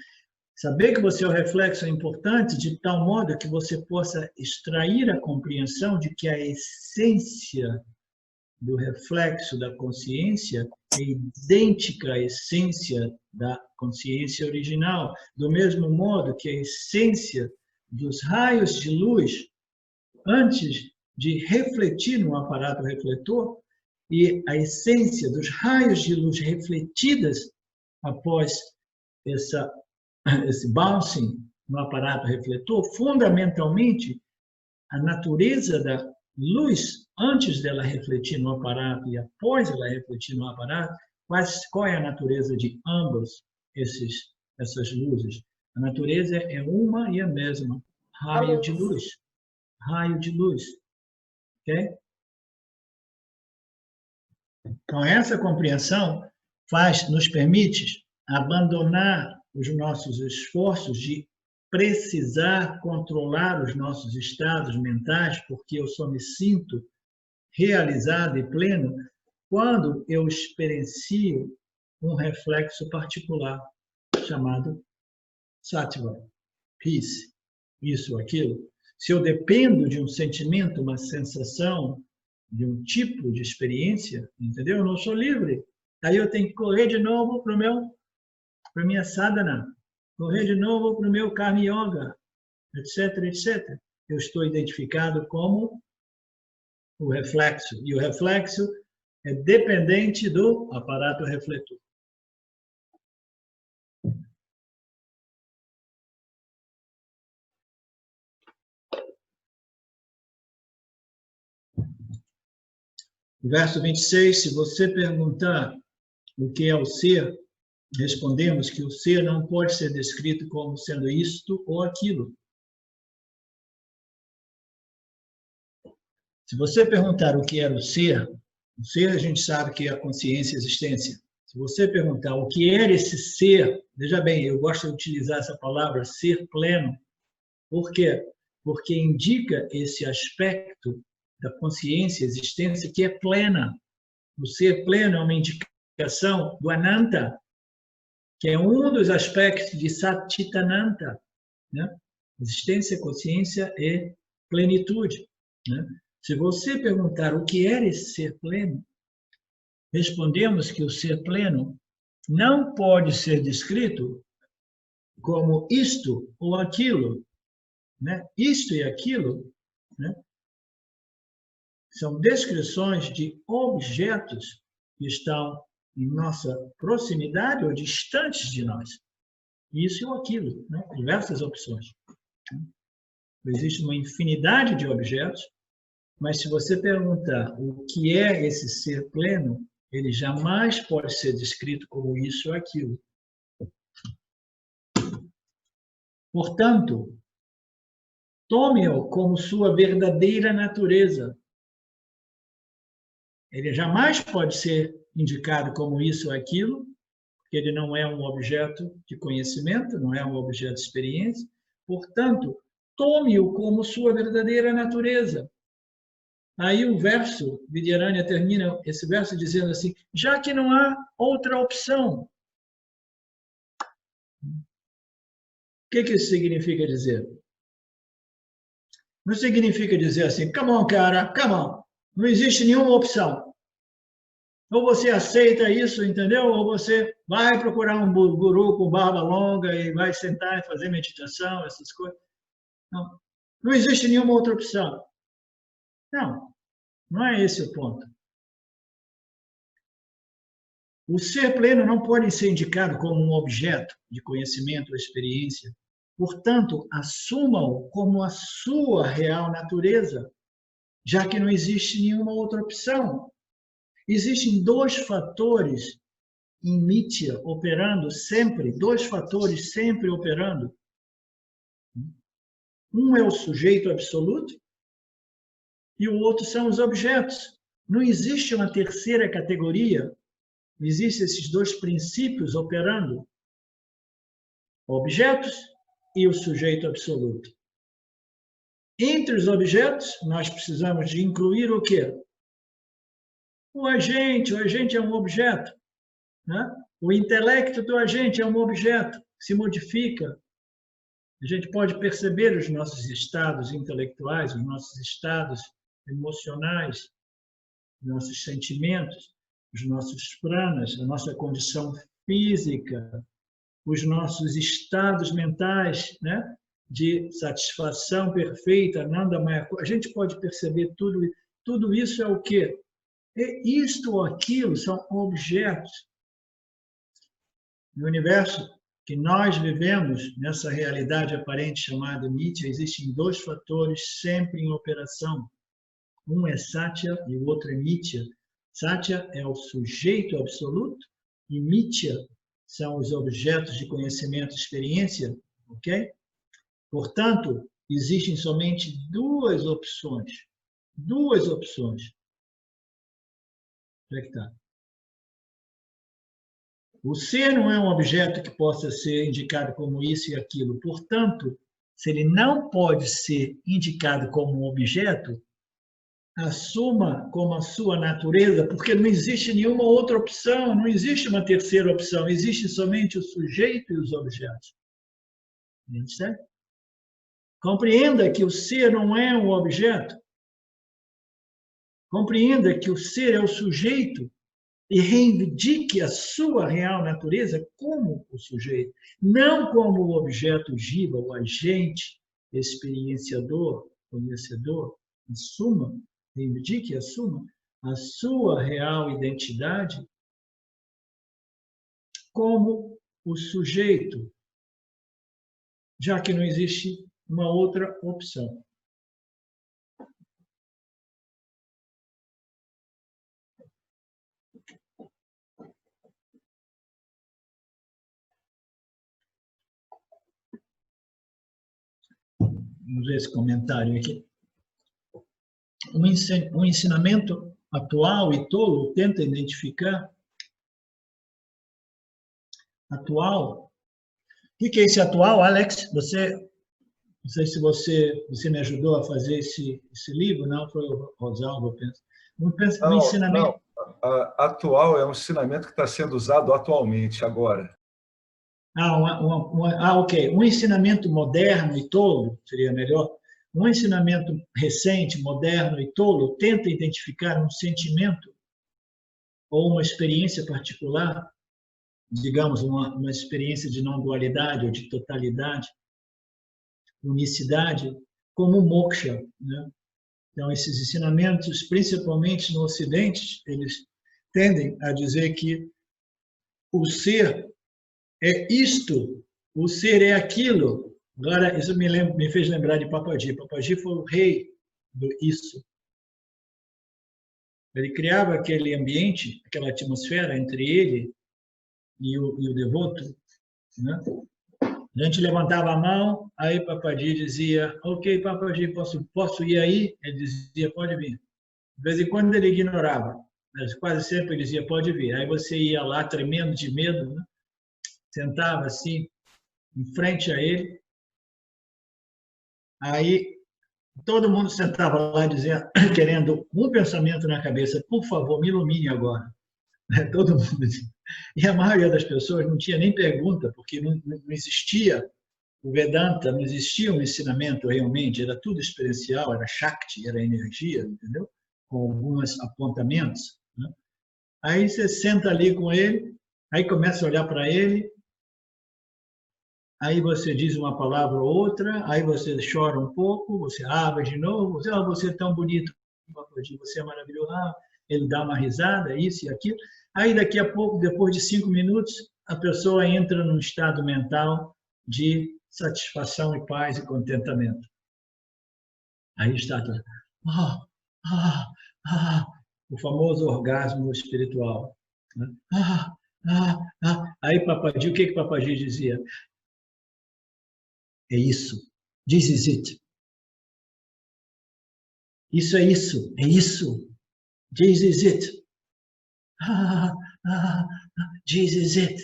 Saber que você é o reflexo é importante de tal modo que você possa extrair a compreensão de que a essência do reflexo da consciência é idêntica à essência da consciência original, do mesmo modo que a essência dos raios de luz, antes de refletir no aparato refletor, e a essência dos raios de luz refletidas após esse bouncing no aparato refletor, fundamentalmente, a natureza da luz, antes dela refletir no aparato e após ela refletir no aparato, qual é a natureza de ambas essas luzes? A natureza é uma e a mesma, raio de luz. Raio de luz. Ok? Então, essa compreensão nos permite abandonar os nossos esforços de precisar controlar os nossos estados mentais, porque eu só me sinto realizado e pleno quando eu experiencio um reflexo particular, chamado sattva, peace, isso ou aquilo. Se eu dependo de um sentimento, uma sensação, de um tipo de experiência, entendeu? Eu não sou livre. Aí eu tenho que correr de novo para a minha sadhana, correr de novo para o meu karma yoga, etc, etc. Eu estou identificado como o reflexo. E o reflexo é dependente do aparato refletor. Verso 26, se você perguntar o que é o ser, respondemos que o ser não pode ser descrito como sendo isto ou aquilo. Se você perguntar o que era o ser a gente sabe que é a consciência e a existência. Se você perguntar o que era esse ser, veja bem, eu gosto de utilizar essa palavra, ser pleno. Por quê? porque indica esse aspecto da consciência, existência, que é plena. O ser pleno é uma indicação do Ananta, que é um dos aspectos de Satchitananda, né? Existência, consciência e plenitude, né? Se você perguntar o que é esse ser pleno, respondemos que o ser pleno não pode ser descrito como isto ou aquilo, né? Isto e aquilo, né? São descrições de objetos que estão em nossa proximidade ou distantes de nós. Isso ou aquilo, né? Diversas opções. Existe uma infinidade de objetos, mas se você perguntar o que é esse ser pleno, ele jamais pode ser descrito como isso ou aquilo. Portanto, tome-o como sua verdadeira natureza. Ele jamais pode ser indicado como isso ou aquilo, porque ele não é um objeto de conhecimento, não é um objeto de experiência. Portanto, tome-o como sua verdadeira natureza. Aí o verso, Vidyaranya termina esse verso dizendo assim, já que não há outra opção. O que isso significa dizer? Não significa dizer assim, come on, cara, come on. Não existe nenhuma opção. Ou você aceita isso, entendeu? Ou você vai procurar um guru com barba longa e vai sentar e fazer meditação, essas coisas. Não, não existe nenhuma outra opção. Não, não é esse o ponto. O ser pleno não pode ser indicado como um objeto de conhecimento ou experiência. Portanto, assuma-o como a sua real natureza, já que não existe nenhuma outra opção. Existem dois fatores em Nitya operando sempre, dois fatores sempre operando. Um é o sujeito absoluto e o outro são os objetos. Não existe uma terceira categoria. Existem esses dois princípios operando. Objetos e o sujeito absoluto. Entre os objetos, nós precisamos de incluir o quê? O agente é um objeto, né? O intelecto do agente é um objeto que se modifica. A gente pode perceber os nossos estados intelectuais, os nossos estados emocionais, os nossos sentimentos, os nossos pranas, a nossa condição física, os nossos estados mentais, né? De satisfação perfeita, Anandamaya. A gente pode perceber tudo isso é o quê? Isto ou aquilo são objetos. No universo que nós vivemos, nessa realidade aparente chamada Nitya, existem dois fatores sempre em operação. Um é Satya e o outro é Nitya. Satya é o sujeito absoluto e Nitya são os objetos de conhecimento e experiência, ok? Portanto, existem somente duas opções. Duas opções. Onde é que está? O ser não é um objeto que possa ser indicado como isso e aquilo. Portanto, se ele não pode ser indicado como um objeto, assuma como a sua natureza, porque não existe nenhuma outra opção, não existe uma terceira opção, existe somente o sujeito e os objetos. Entende? Compreenda que o ser não é um objeto. Compreenda que o ser é o sujeito e reivindique a sua real natureza como o sujeito, não como o objeto jiva, o agente, experienciador, conhecedor. Assuma, reivindique e assuma a sua real identidade como o sujeito, já que não existe uma outra opção. Vamos ver esse comentário aqui. Um ensinamento atual e tolo tenta identificar. Atual? O que é esse atual, Alex? Você Não sei se você me ajudou a fazer esse livro, não? Foi o Rosalvo, eu penso. Um ensinamento. Não. Atual é um ensinamento que está sendo usado atualmente, agora. Ok. Um ensinamento moderno e tolo, seria melhor. Um ensinamento recente, moderno e tolo tenta identificar um sentimento ou uma experiência particular, digamos, uma experiência de não-dualidade ou de totalidade, unicidade, como moksha, né? Então, esses ensinamentos, principalmente no Ocidente, eles tendem a dizer que o ser é isto, o ser é aquilo. Agora, isso me fez lembrar de Papaji. Papaji foi o rei do isso. Ele criava aquele ambiente, aquela atmosfera entre ele e o devoto, né? A gente levantava a mão, aí Papaji dizia, ok, Papaji, posso ir aí? Ele dizia, pode vir. De vez em quando ele ignorava, mas quase sempre ele dizia, pode vir. Aí você ia lá tremendo de medo, né? Sentava assim, em frente a ele, aí todo mundo sentava lá dizendo, querendo um pensamento na cabeça, por favor, me ilumine agora. Todo mundo. E a maioria das pessoas não tinha nem pergunta, porque não existia o Vedanta, não existia um ensinamento realmente, era tudo experiencial, era Shakti, era energia, entendeu? Com alguns apontamentos, né? Aí você senta ali com ele, aí começa a olhar para ele, aí você diz uma palavra ou outra, aí você chora um pouco, você abre de novo, você é tão bonito, você é maravilhoso, ele dá uma risada, isso e aquilo. Aí daqui a pouco, depois de 5 minutos, a pessoa entra num estado mental de satisfação e paz e contentamento. Aí está o famoso orgasmo espiritual. Aí Papaji, o que Papaji dizia? É isso. This is it. Isso é isso. É isso. This is it. This is it.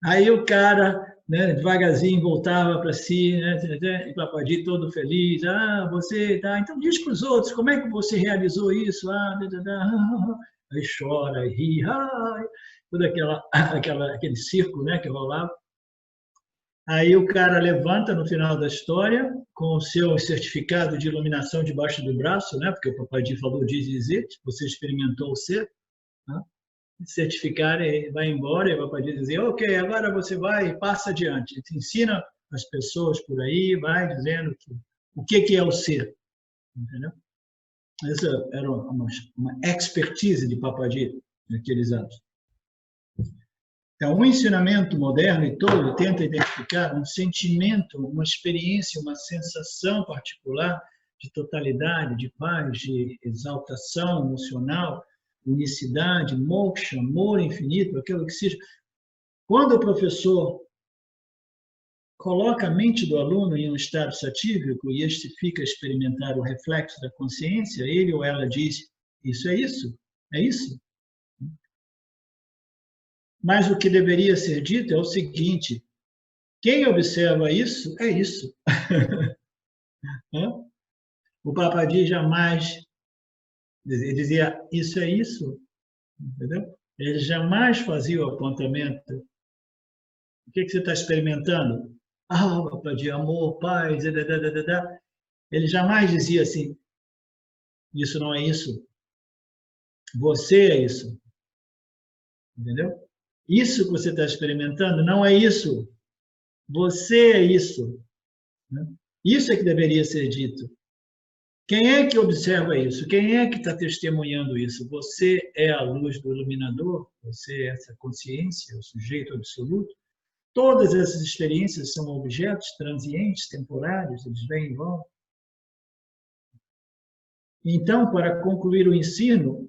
Aí o cara, né, devagarzinho voltava para si, né, e Papaji todo feliz. Você tá. Então diz para os outros como é que você realizou isso. Aí chora, ri, todo aquele circo, né, que rolava. Aí o cara levanta no final da história com o seu certificado de iluminação debaixo do braço, né? Porque o Papaji falou dizer, você experimentou o ser, né? Certificar, ele vai embora e o Papaji dizer, ok, agora você vai e passa adiante. Ele ensina as pessoas por aí, vai dizendo o que é o ser, entendeu? Essa era uma expertise de Papaji naqueles anos. Então, o ensinamento moderno e todo tenta identificar um sentimento, uma experiência, uma sensação particular de totalidade, de paz, de exaltação emocional, unicidade, moksha, amor infinito, aquilo que seja. Quando o professor coloca a mente do aluno em um estado satívico e este fica a experimentar o reflexo da consciência, ele ou ela diz, isso é isso, é isso. Mas o que deveria ser dito é o seguinte, quem observa isso, é isso. O Papaji jamais dizia, isso é isso. Entendeu? Ele jamais fazia o apontamento. O que você está experimentando? Papaji, amor, paz, Ele jamais dizia assim, isso não é isso. Você é isso. Entendeu? Isso que você está experimentando não é isso. Você é isso. Isso é que deveria ser dito. Quem é que observa isso? Quem é que está testemunhando isso? Você é a luz do iluminador? Você é essa consciência, o sujeito absoluto? Todas essas experiências são objetos transientes, temporários, eles vêm e vão. Então, para concluir o ensino,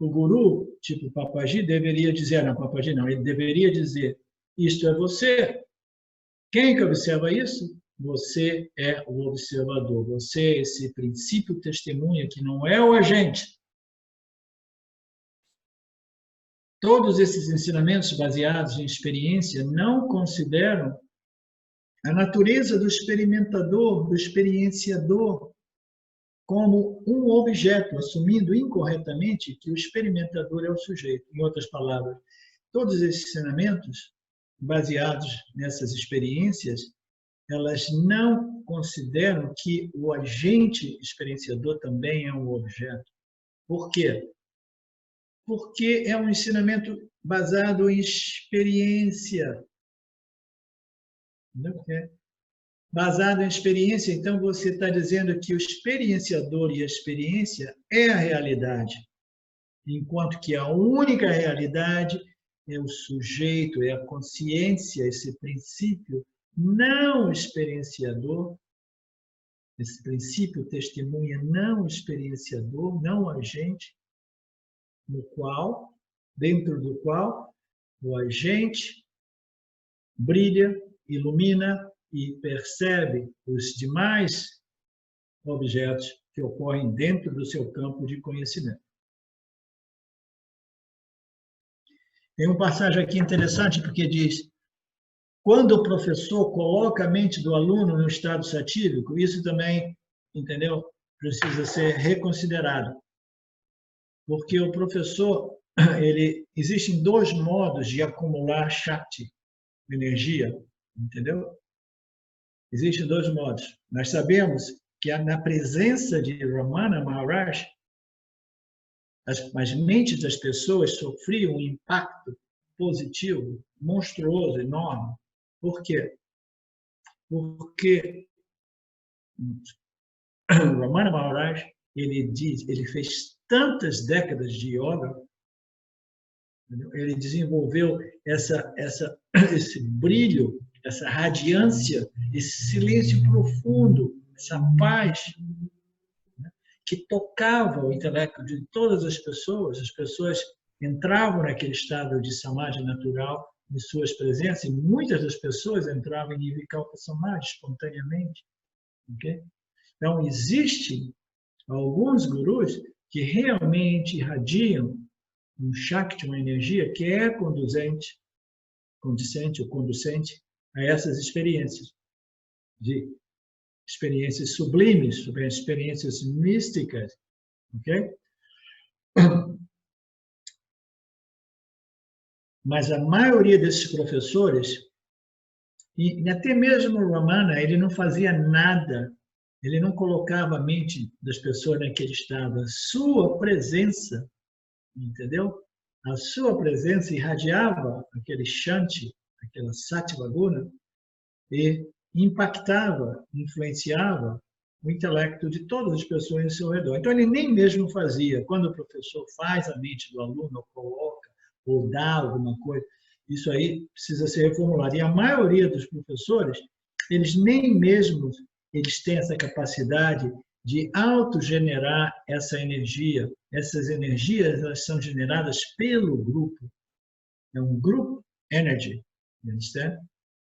o guru, tipo Papaji, deveria dizer, não, Papaji não, ele deveria dizer, isto é você. Quem que observa isso? Você é o observador. Você é esse princípio testemunha que não é o agente. Todos esses ensinamentos baseados em experiência não consideram a natureza do experimentador, do experienciador, como um objeto, assumindo incorretamente que o experimentador é o sujeito. Em outras palavras, todos esses ensinamentos, baseados nessas experiências, elas não consideram que o agente experienciador também é um objeto. Por quê? Porque é um ensinamento baseado em experiência. Baseado em experiência, então você está dizendo que o experienciador e a experiência é a realidade, enquanto que a única realidade é o sujeito, é a consciência, esse princípio não experienciador, esse princípio testemunha não experienciador, não agente, no qual, dentro do qual o agente brilha, ilumina e percebe os demais objetos que ocorrem dentro do seu campo de conhecimento. Tem uma passagem aqui interessante porque diz: quando o professor coloca a mente do aluno no estado satírico, isso também, entendeu? Precisa ser reconsiderado. Porque o professor, existem dois modos de acumular Shakti, energia, entendeu? Existem dois modos. Nós sabemos que na presença de Ramana Maharaj, as mentes das pessoas sofriam um impacto positivo, monstruoso, enorme. Por quê? Porque Ramana Maharaj, ele fez tantas décadas de yoga, ele desenvolveu esse brilho, essa radiância, esse silêncio profundo, essa paz, que tocava o intelecto de todas as pessoas entravam naquele estado de samadhi natural em suas presenças, e muitas das pessoas entravam em Nirvikalpa Samadhi espontaneamente. Okay? Então, existem alguns gurus que realmente irradiam um Shakti, uma energia que é conduzente ou conducente a essas experiências, de experiências sublimes, experiências místicas, ok? Mas a maioria desses professores, e até mesmo o Ramana, ele não fazia nada, ele não colocava a mente das pessoas naquele estado. A sua presença, entendeu? A sua presença irradiava aquele Shanti, aquela Sattva Guna, e impactava, influenciava o intelecto de todas as pessoas ao seu redor. Então, ele nem mesmo fazia. Quando o professor faz a mente do aluno, ou coloca, ou dá alguma coisa, isso aí precisa ser reformulado. E a maioria dos professores, eles nem mesmo eles têm essa capacidade de autogenerar essa energia. Essas energias, elas são generadas pelo grupo. É um group energy, understand?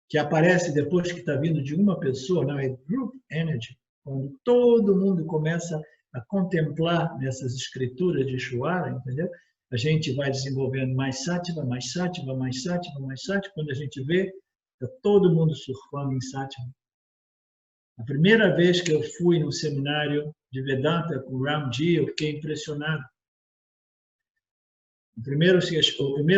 Que aparece depois que está vindo de uma pessoa, não, é group energy, quando todo mundo começa a contemplar nessas escrituras de Shwara, entendeu? A gente vai desenvolvendo mais sátiva, mais sátiva, mais sátiva, mais sátiva, quando a gente vê, está todo mundo surfando em sátiva. A primeira vez que eu fui num seminário de Vedanta com o Ramji, eu fiquei impressionado. O primeiro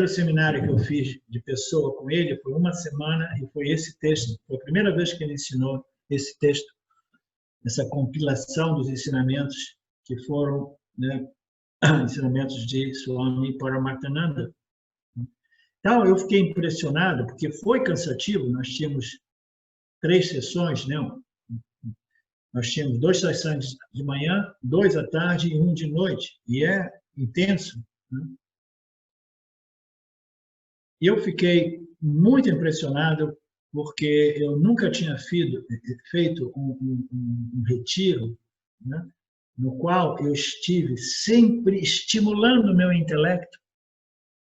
seminário que eu fiz de pessoa com ele foi uma semana e foi esse texto. Foi a primeira vez que ele ensinou esse texto, essa compilação dos ensinamentos que foram, né, ensinamentos de Swami Paramarthananda. Então, eu fiquei impressionado, porque foi cansativo. Nós tínhamos 3 sessões, né? Nós tínhamos 2 sessões de manhã, 2 à tarde e 1 de noite. E é intenso, né? E eu fiquei muito impressionado porque eu nunca tinha feito um retiro, né, no qual eu estive sempre estimulando o meu intelecto.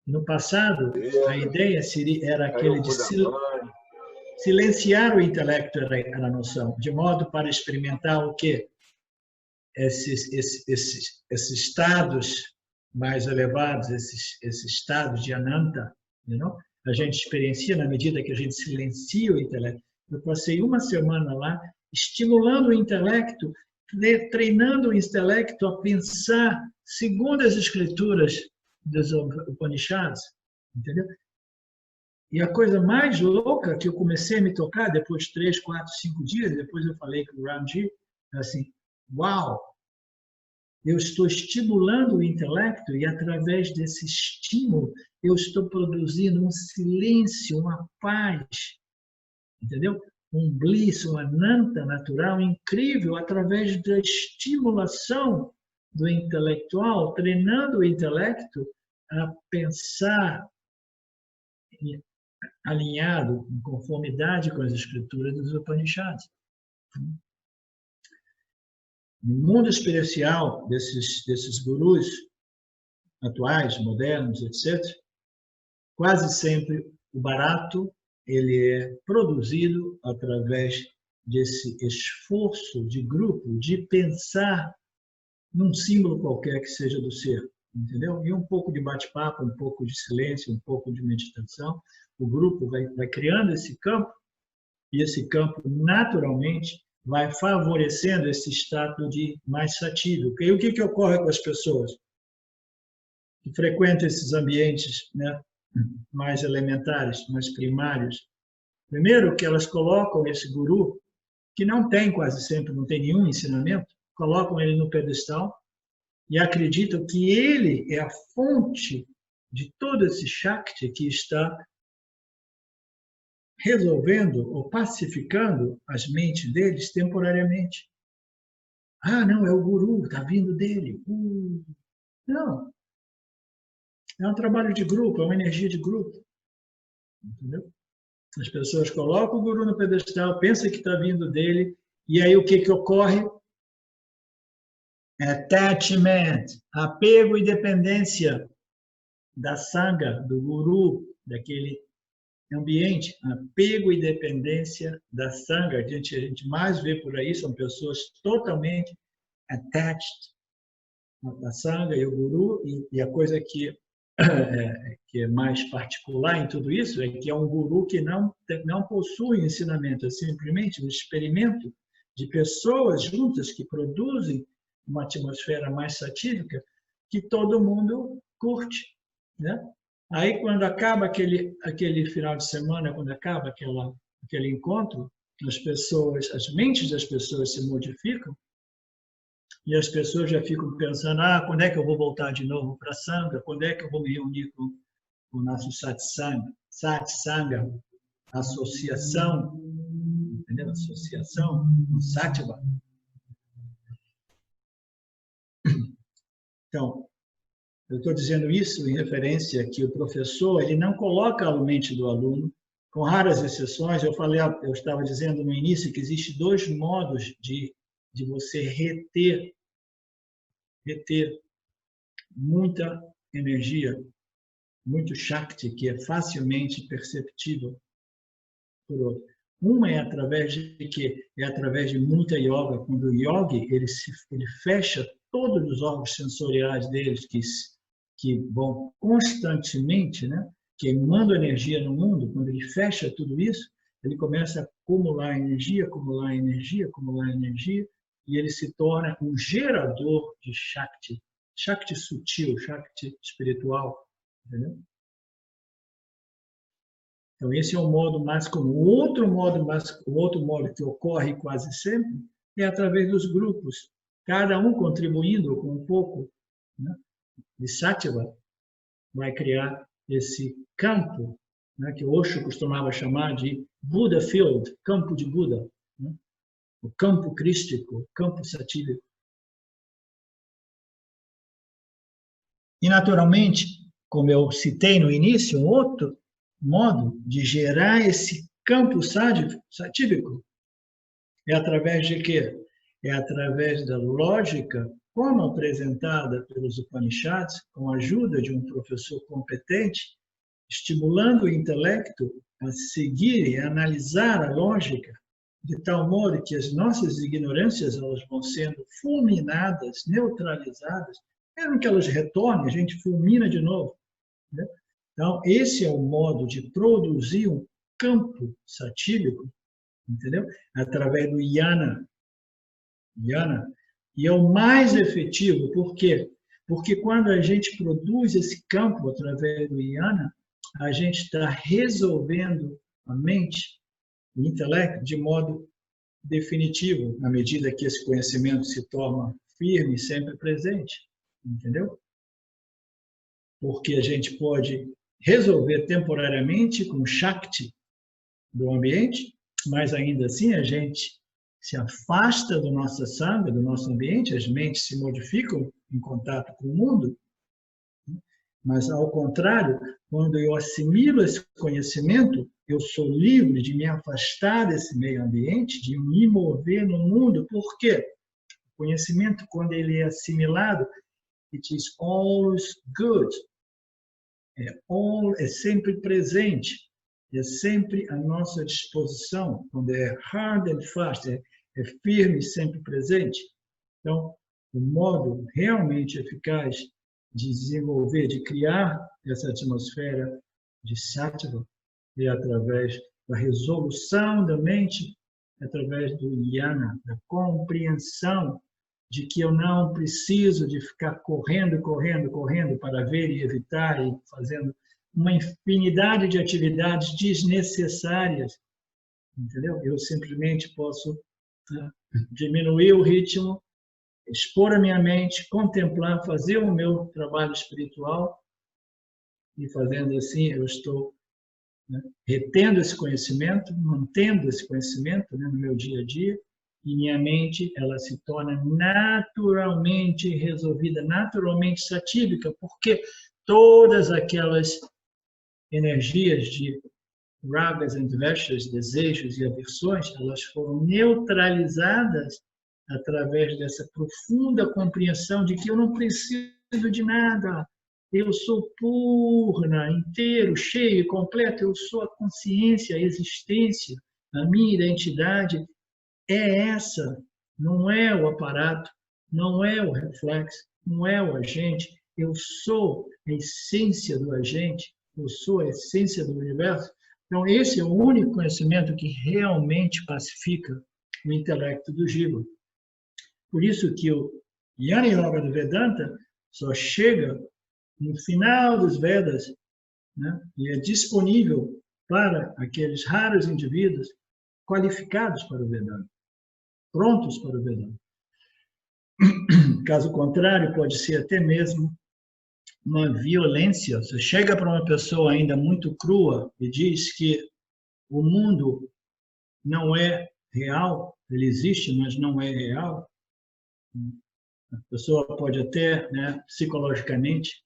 No passado, a ideia era aquele de silenciar o intelecto, era a noção, de modo para experimentar o quê? Esses estados mais elevados, esses estados de Ananta, a gente experiencia na medida que a gente silencia o intelecto. Eu passei uma semana lá, estimulando o intelecto, treinando o intelecto a pensar segundo as escrituras dos Upanishads, entendeu? E a coisa mais louca que eu comecei a me tocar, depois de 3, 4, 5 dias, depois eu falei com o Ramji, assim, uau, eu estou estimulando o intelecto e através desse estímulo eu estou produzindo um silêncio, uma paz, entendeu? Um bliss, um ananta natural incrível através da estimulação do intelectual, treinando o intelecto a pensar alinhado, em conformidade com as escrituras dos Upanishads. No mundo espiritual desses gurus atuais, modernos, etc., quase sempre o barato ele é produzido através desse esforço de grupo de pensar num símbolo qualquer que seja do ser, entendeu? E um pouco de bate-papo, um pouco de silêncio, um pouco de meditação. O grupo vai criando esse campo e esse campo naturalmente vai favorecendo esse estado de mais satírico. E o que ocorre com as pessoas que frequentam esses ambientes, né, mais elementares, mais primários? Primeiro, que elas colocam esse guru, que não tem quase sempre, não tem nenhum ensinamento, colocam ele no pedestal e acreditam que ele é a fonte de todo esse Shakti que está resolvendo ou pacificando as mentes deles temporariamente. Ah, não, é o guru, está vindo dele. Não. É um trabalho de grupo, é uma energia de grupo. Entendeu? As pessoas colocam o guru no pedestal, pensam que está vindo dele, e aí o que ocorre? Attachment, apego e dependência da sangha, do guru, daquele ambiente, apego e dependência da sangha. A gente mais vê por aí, são pessoas totalmente attached à sangha e ao guru, e a coisa que é mais particular em tudo isso é que é um guru que não possui ensinamento, é simplesmente um experimento de pessoas juntas que produzem uma atmosfera mais satírica que todo mundo curte, né? Aí, quando acaba aquele final de semana, quando acaba aquele encontro, as mentes das pessoas se modificam e as pessoas já ficam pensando, quando é que eu vou voltar de novo para a Sangha? Quando é que eu vou me reunir com o nosso satsanga? Satsanga, associação, entendeu? Associação, sattva. Então, eu estou dizendo isso em referência que o professor ele não coloca a mente do aluno, com raras exceções. Eu estava dizendo no início que existem 2 modos de você reter muita energia, muito Shakti, que é facilmente perceptível por outro. Uma é através de quê? É através de muita yoga. Quando o yogi ele fecha todos os órgãos sensoriais deles que vão constantemente, né, queimando energia no mundo. Quando ele fecha tudo isso, ele começa a acumular energia, acumular energia, acumular energia, e ele se torna um gerador de Shakti. Shakti sutil, Shakti espiritual. Entendeu? Então, esse é um modo mais comum. O outro modo que ocorre quase sempre é através dos grupos. Cada um contribuindo com um pouco, né, de sattva, vai criar esse campo, né, que Osho costumava chamar de Buddha Field, campo de Buda, né? O campo crístico, o campo satírico. E, naturalmente, como eu citei no início, um outro modo de gerar esse campo satírico é através de quê? É através da lógica, como apresentada pelos Upanishads, com a ajuda de um professor competente, estimulando o intelecto a seguir e analisar a lógica, de tal modo que as nossas ignorâncias elas vão sendo fulminadas, neutralizadas, mesmo que elas retornem, a gente fulmina de novo, né? Então, esse é o modo de produzir um campo satírico entendeu? Através do Jnana. E é o mais efetivo. Por quê? Porque quando a gente produz esse campo através do Jnana, a gente está resolvendo a mente, o intelecto, de modo definitivo, à medida que esse conhecimento se torna firme e sempre presente. Entendeu? Porque a gente pode resolver temporariamente com o Shakti do ambiente, mas ainda assim a gente se afasta do nosso sangha, do nosso ambiente, as mentes se modificam em contato com o mundo. Mas, ao contrário, quando eu assimilo esse conhecimento, eu sou livre de me afastar desse meio ambiente, de me mover no mundo. Por quê? O conhecimento, quando ele é assimilado, it is always good. É sempre presente. É sempre à nossa disposição. Quando é hard and fast, é firme e sempre presente. Então, o modo realmente eficaz de desenvolver, de criar essa atmosfera de sattva é através da resolução da mente, através do jnana, da compreensão de que eu não preciso de ficar correndo para ver e evitar e fazendo uma infinidade de atividades desnecessárias, entendeu? Eu simplesmente posso diminuir o ritmo, expor a minha mente, contemplar, fazer o meu trabalho espiritual e fazendo assim eu estou retendo esse conhecimento, mantendo esse conhecimento no meu dia a dia e minha mente ela se torna naturalmente resolvida, naturalmente satívica, porque todas aquelas energias de ragas and dveshas, desejos e aversões, elas foram neutralizadas através dessa profunda compreensão de que eu não preciso de nada, eu sou purna, inteiro, cheio, completo, eu sou a consciência, a existência, a minha identidade é essa, não é o aparato, não é o reflexo, não é o agente, eu sou a essência do agente, eu sou a essência do universo. Então, esse é o único conhecimento que realmente pacifica o intelecto do Jiva. Por isso que o Jnana Yoga do Vedanta só chega no final dos Vedas, e é disponível para aqueles raros indivíduos qualificados para o Vedanta, prontos para o Vedanta. Caso contrário, pode ser até mesmo uma violência. Você chega para uma pessoa ainda muito crua e diz que o mundo não é real, ele existe, mas não é real. A pessoa pode até, psicologicamente,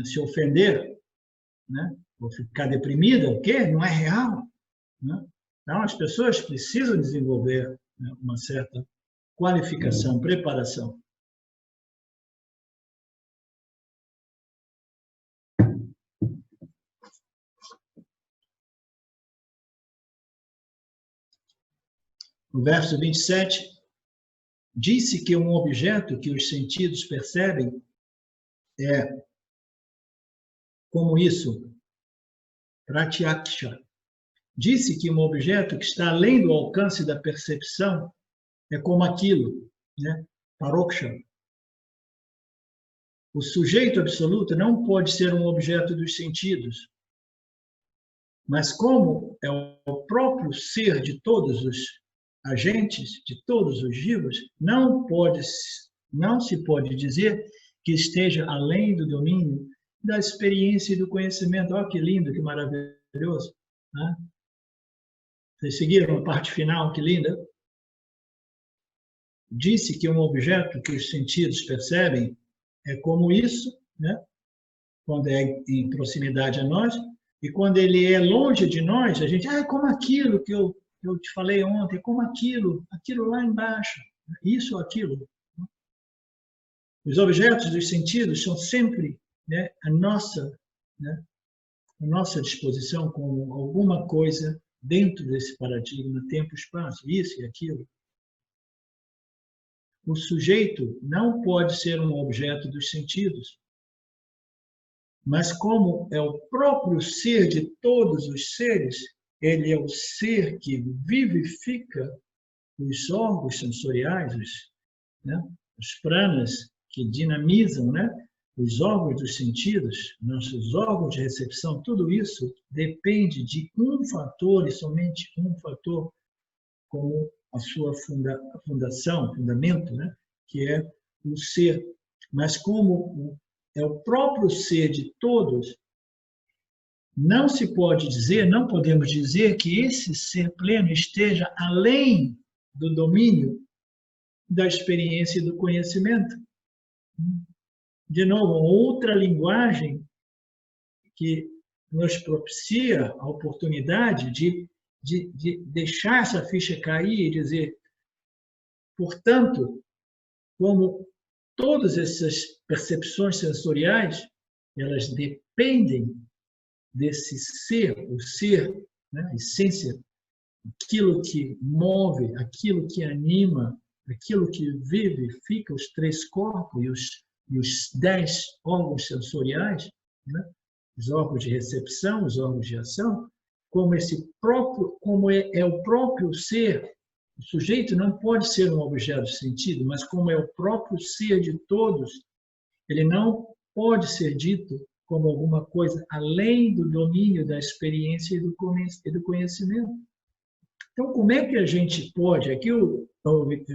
se ofender, ou ficar deprimida, o quê? Não é real. Então, as pessoas precisam desenvolver uma certa qualificação, preparação. No verso 27, disse que um objeto que os sentidos percebem é como isso, pratyaksha. Disse que um objeto que está além do alcance da percepção é como aquilo, paroksha. O sujeito absoluto não pode ser um objeto dos sentidos, mas como é o próprio ser de todos os agentes, de todos os jivas, não se pode dizer que esteja além do domínio da experiência e do conhecimento. Olha que lindo, que maravilhoso. Vocês seguiram a parte final, que linda? Disse que um objeto que os sentidos percebem é como isso, quando é em proximidade a nós, e quando ele é longe de nós, a gente, é como aquilo que eu te falei ontem, como aquilo lá embaixo, isso ou aquilo. Os objetos dos sentidos são sempre a nossa disposição como alguma coisa dentro desse paradigma, tempo e espaço, isso e aquilo. O sujeito não pode ser um objeto dos sentidos, mas como é o próprio ser de todos os seres, ele é o ser que vivifica os órgãos sensoriais, né? Os pranas que dinamizam, né? Os órgãos dos sentidos, nossos órgãos de recepção, tudo isso depende de um fator e somente um fator como a sua fundação, fundamento, né? Que é o ser. Mas como é o próprio ser de todos, não se pode dizer, não podemos dizer que esse ser pleno esteja além do domínio da experiência e do conhecimento. De novo, outra linguagem que nos propicia a oportunidade de deixar essa ficha cair e dizer, portanto, como todas essas percepções sensoriais, elas dependem desse ser, o ser, né, a essência, aquilo que move, aquilo que anima, aquilo que vivifica os três corpos e os 10 órgãos sensoriais, né, os órgãos de recepção, os órgãos de ação, como é o próprio ser. O sujeito não pode ser um objeto de sentido, mas como é o próprio ser de todos, ele não pode ser dito como alguma coisa além do domínio da experiência e do conhecimento. Então, como é que a gente pode... Aqui o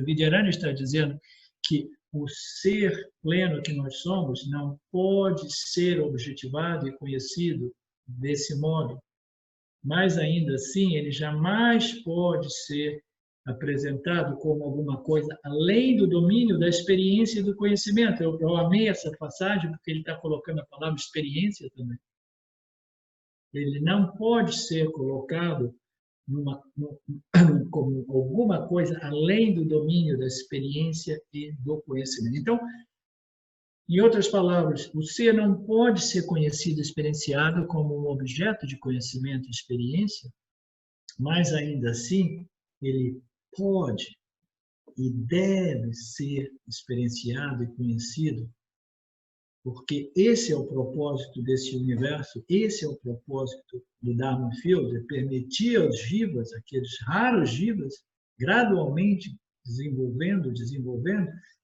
Vidyarani está dizendo que o ser pleno que nós somos não pode ser objetivado e conhecido desse modo. Mas, ainda assim, ele jamais pode ser apresentado como alguma coisa além do domínio da experiência e do conhecimento. Eu amei essa passagem porque ele está colocando a palavra experiência também. Ele não pode ser colocado como alguma coisa além do domínio da experiência e do conhecimento. Então, em outras palavras, o ser não pode ser conhecido e experienciado como um objeto de conhecimento e experiência, mas ainda assim, ele pode e deve ser experienciado e conhecido, porque esse é o propósito desse universo, esse é o propósito do Dharma Field, é permitir aos jivas, aqueles raros jivas, gradualmente desenvolvendo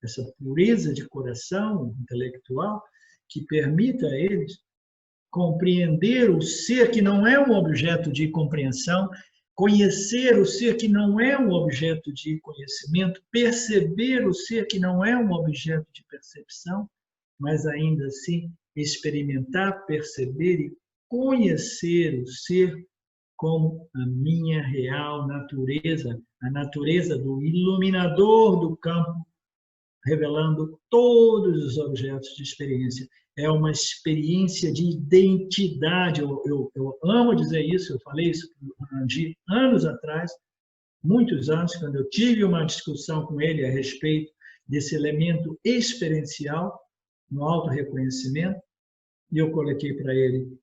essa pureza de coração intelectual que permita a eles compreender o ser que não é um objeto de compreensão, conhecer o ser que não é um objeto de conhecimento, perceber o ser que não é um objeto de percepção, mas ainda assim experimentar, perceber e conhecer o ser como a minha real natureza, a natureza do iluminador do campo, revelando todos os objetos de experiência. É uma experiência de identidade. Eu amo dizer isso, eu falei isso para o Andy anos atrás, muitos anos, quando eu tive uma discussão com ele a respeito desse elemento experiencial no autorreconhecimento, e eu coloquei para ele,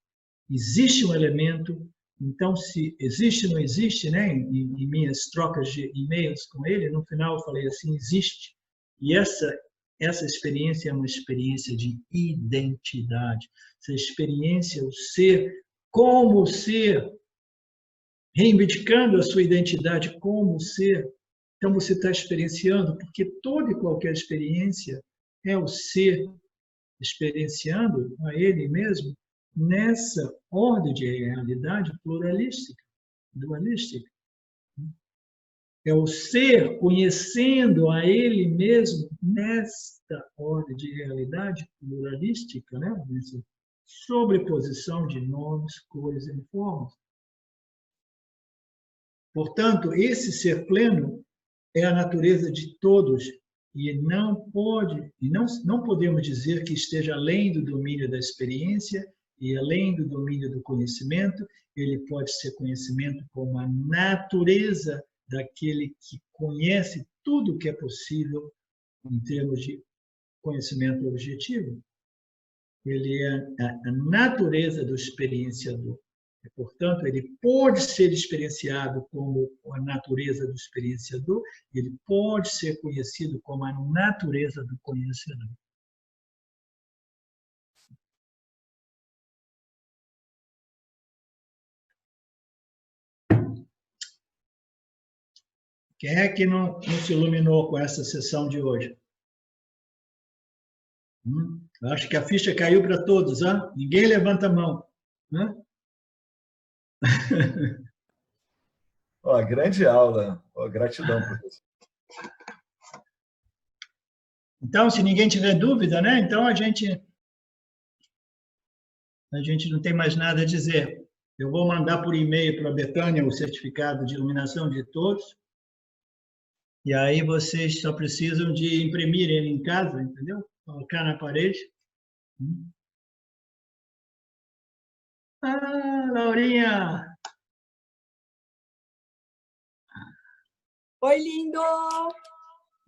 existe um elemento, então se existe ou não existe, né, em minhas trocas de e-mails com ele, no final eu falei assim, existe. E essa experiência é uma experiência de identidade. Essa experiência, o ser como ser, reivindicando a sua identidade como ser. Então você está experienciando, porque toda e qualquer experiência é o ser experienciando a ele mesmo nessa ordem de realidade pluralística, dualística. É o ser conhecendo a ele mesmo nesta ordem de realidade pluralística, né? Nessa sobreposição de nomes, cores e formas. Portanto, esse ser pleno é a natureza de todos e não podemos dizer que esteja além do domínio da experiência e além do domínio do conhecimento. Ele pode ser conhecimento como a natureza daquele que conhece tudo o que é possível em termos de conhecimento objetivo. Ele é a natureza do experienciador. E, portanto, ele pode ser experienciado como a natureza do experienciador, ele pode ser conhecido como a natureza do conhecedor. Quem é que não se iluminou com essa sessão de hoje? Acho que a ficha caiu para todos, hein? Ninguém levanta a mão. Ó, grande aula. Ó, gratidão, professor. Então, se ninguém tiver dúvida, né? Então a gente não tem mais nada a dizer. Eu vou mandar por e-mail para a Betânia o certificado de iluminação de todos. E aí vocês só precisam de imprimir ele em casa, entendeu? Colocar na parede. Ah, Laurinha! Oi, lindo!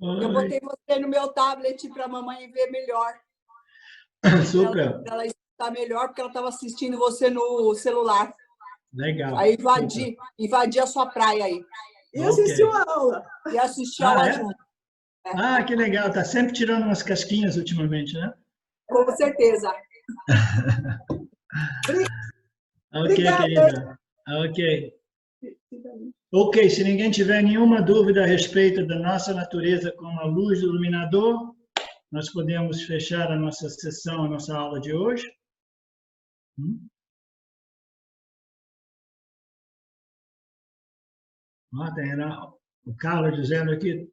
Oi. Eu botei você no meu tablet para a mamãe ver melhor. Super! Ela está melhor porque ela estava assistindo você no celular. Legal. Aí invadi a sua praia aí. E assistiu a aula. E assistiu a aula junto. Ah, que legal. Está sempre tirando umas casquinhas ultimamente, né? Com certeza. Ok, querida. Ok. Ok, se ninguém tiver nenhuma dúvida a respeito da nossa natureza como a luz do iluminador, nós podemos fechar a nossa sessão, a nossa aula de hoje. Tem o Carlos dizendo aqui.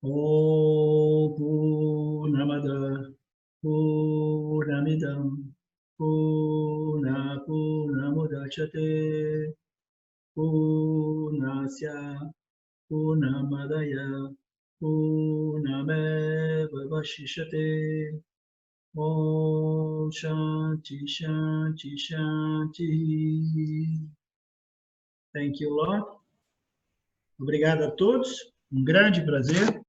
O Purnamada Purnamidam Purnamudachyate Purnasya Purnamadaya Purnameva Vashishyate. Om Shanti Shanti Shanti. Thank you, Lord. Obrigado a todos. Um grande prazer.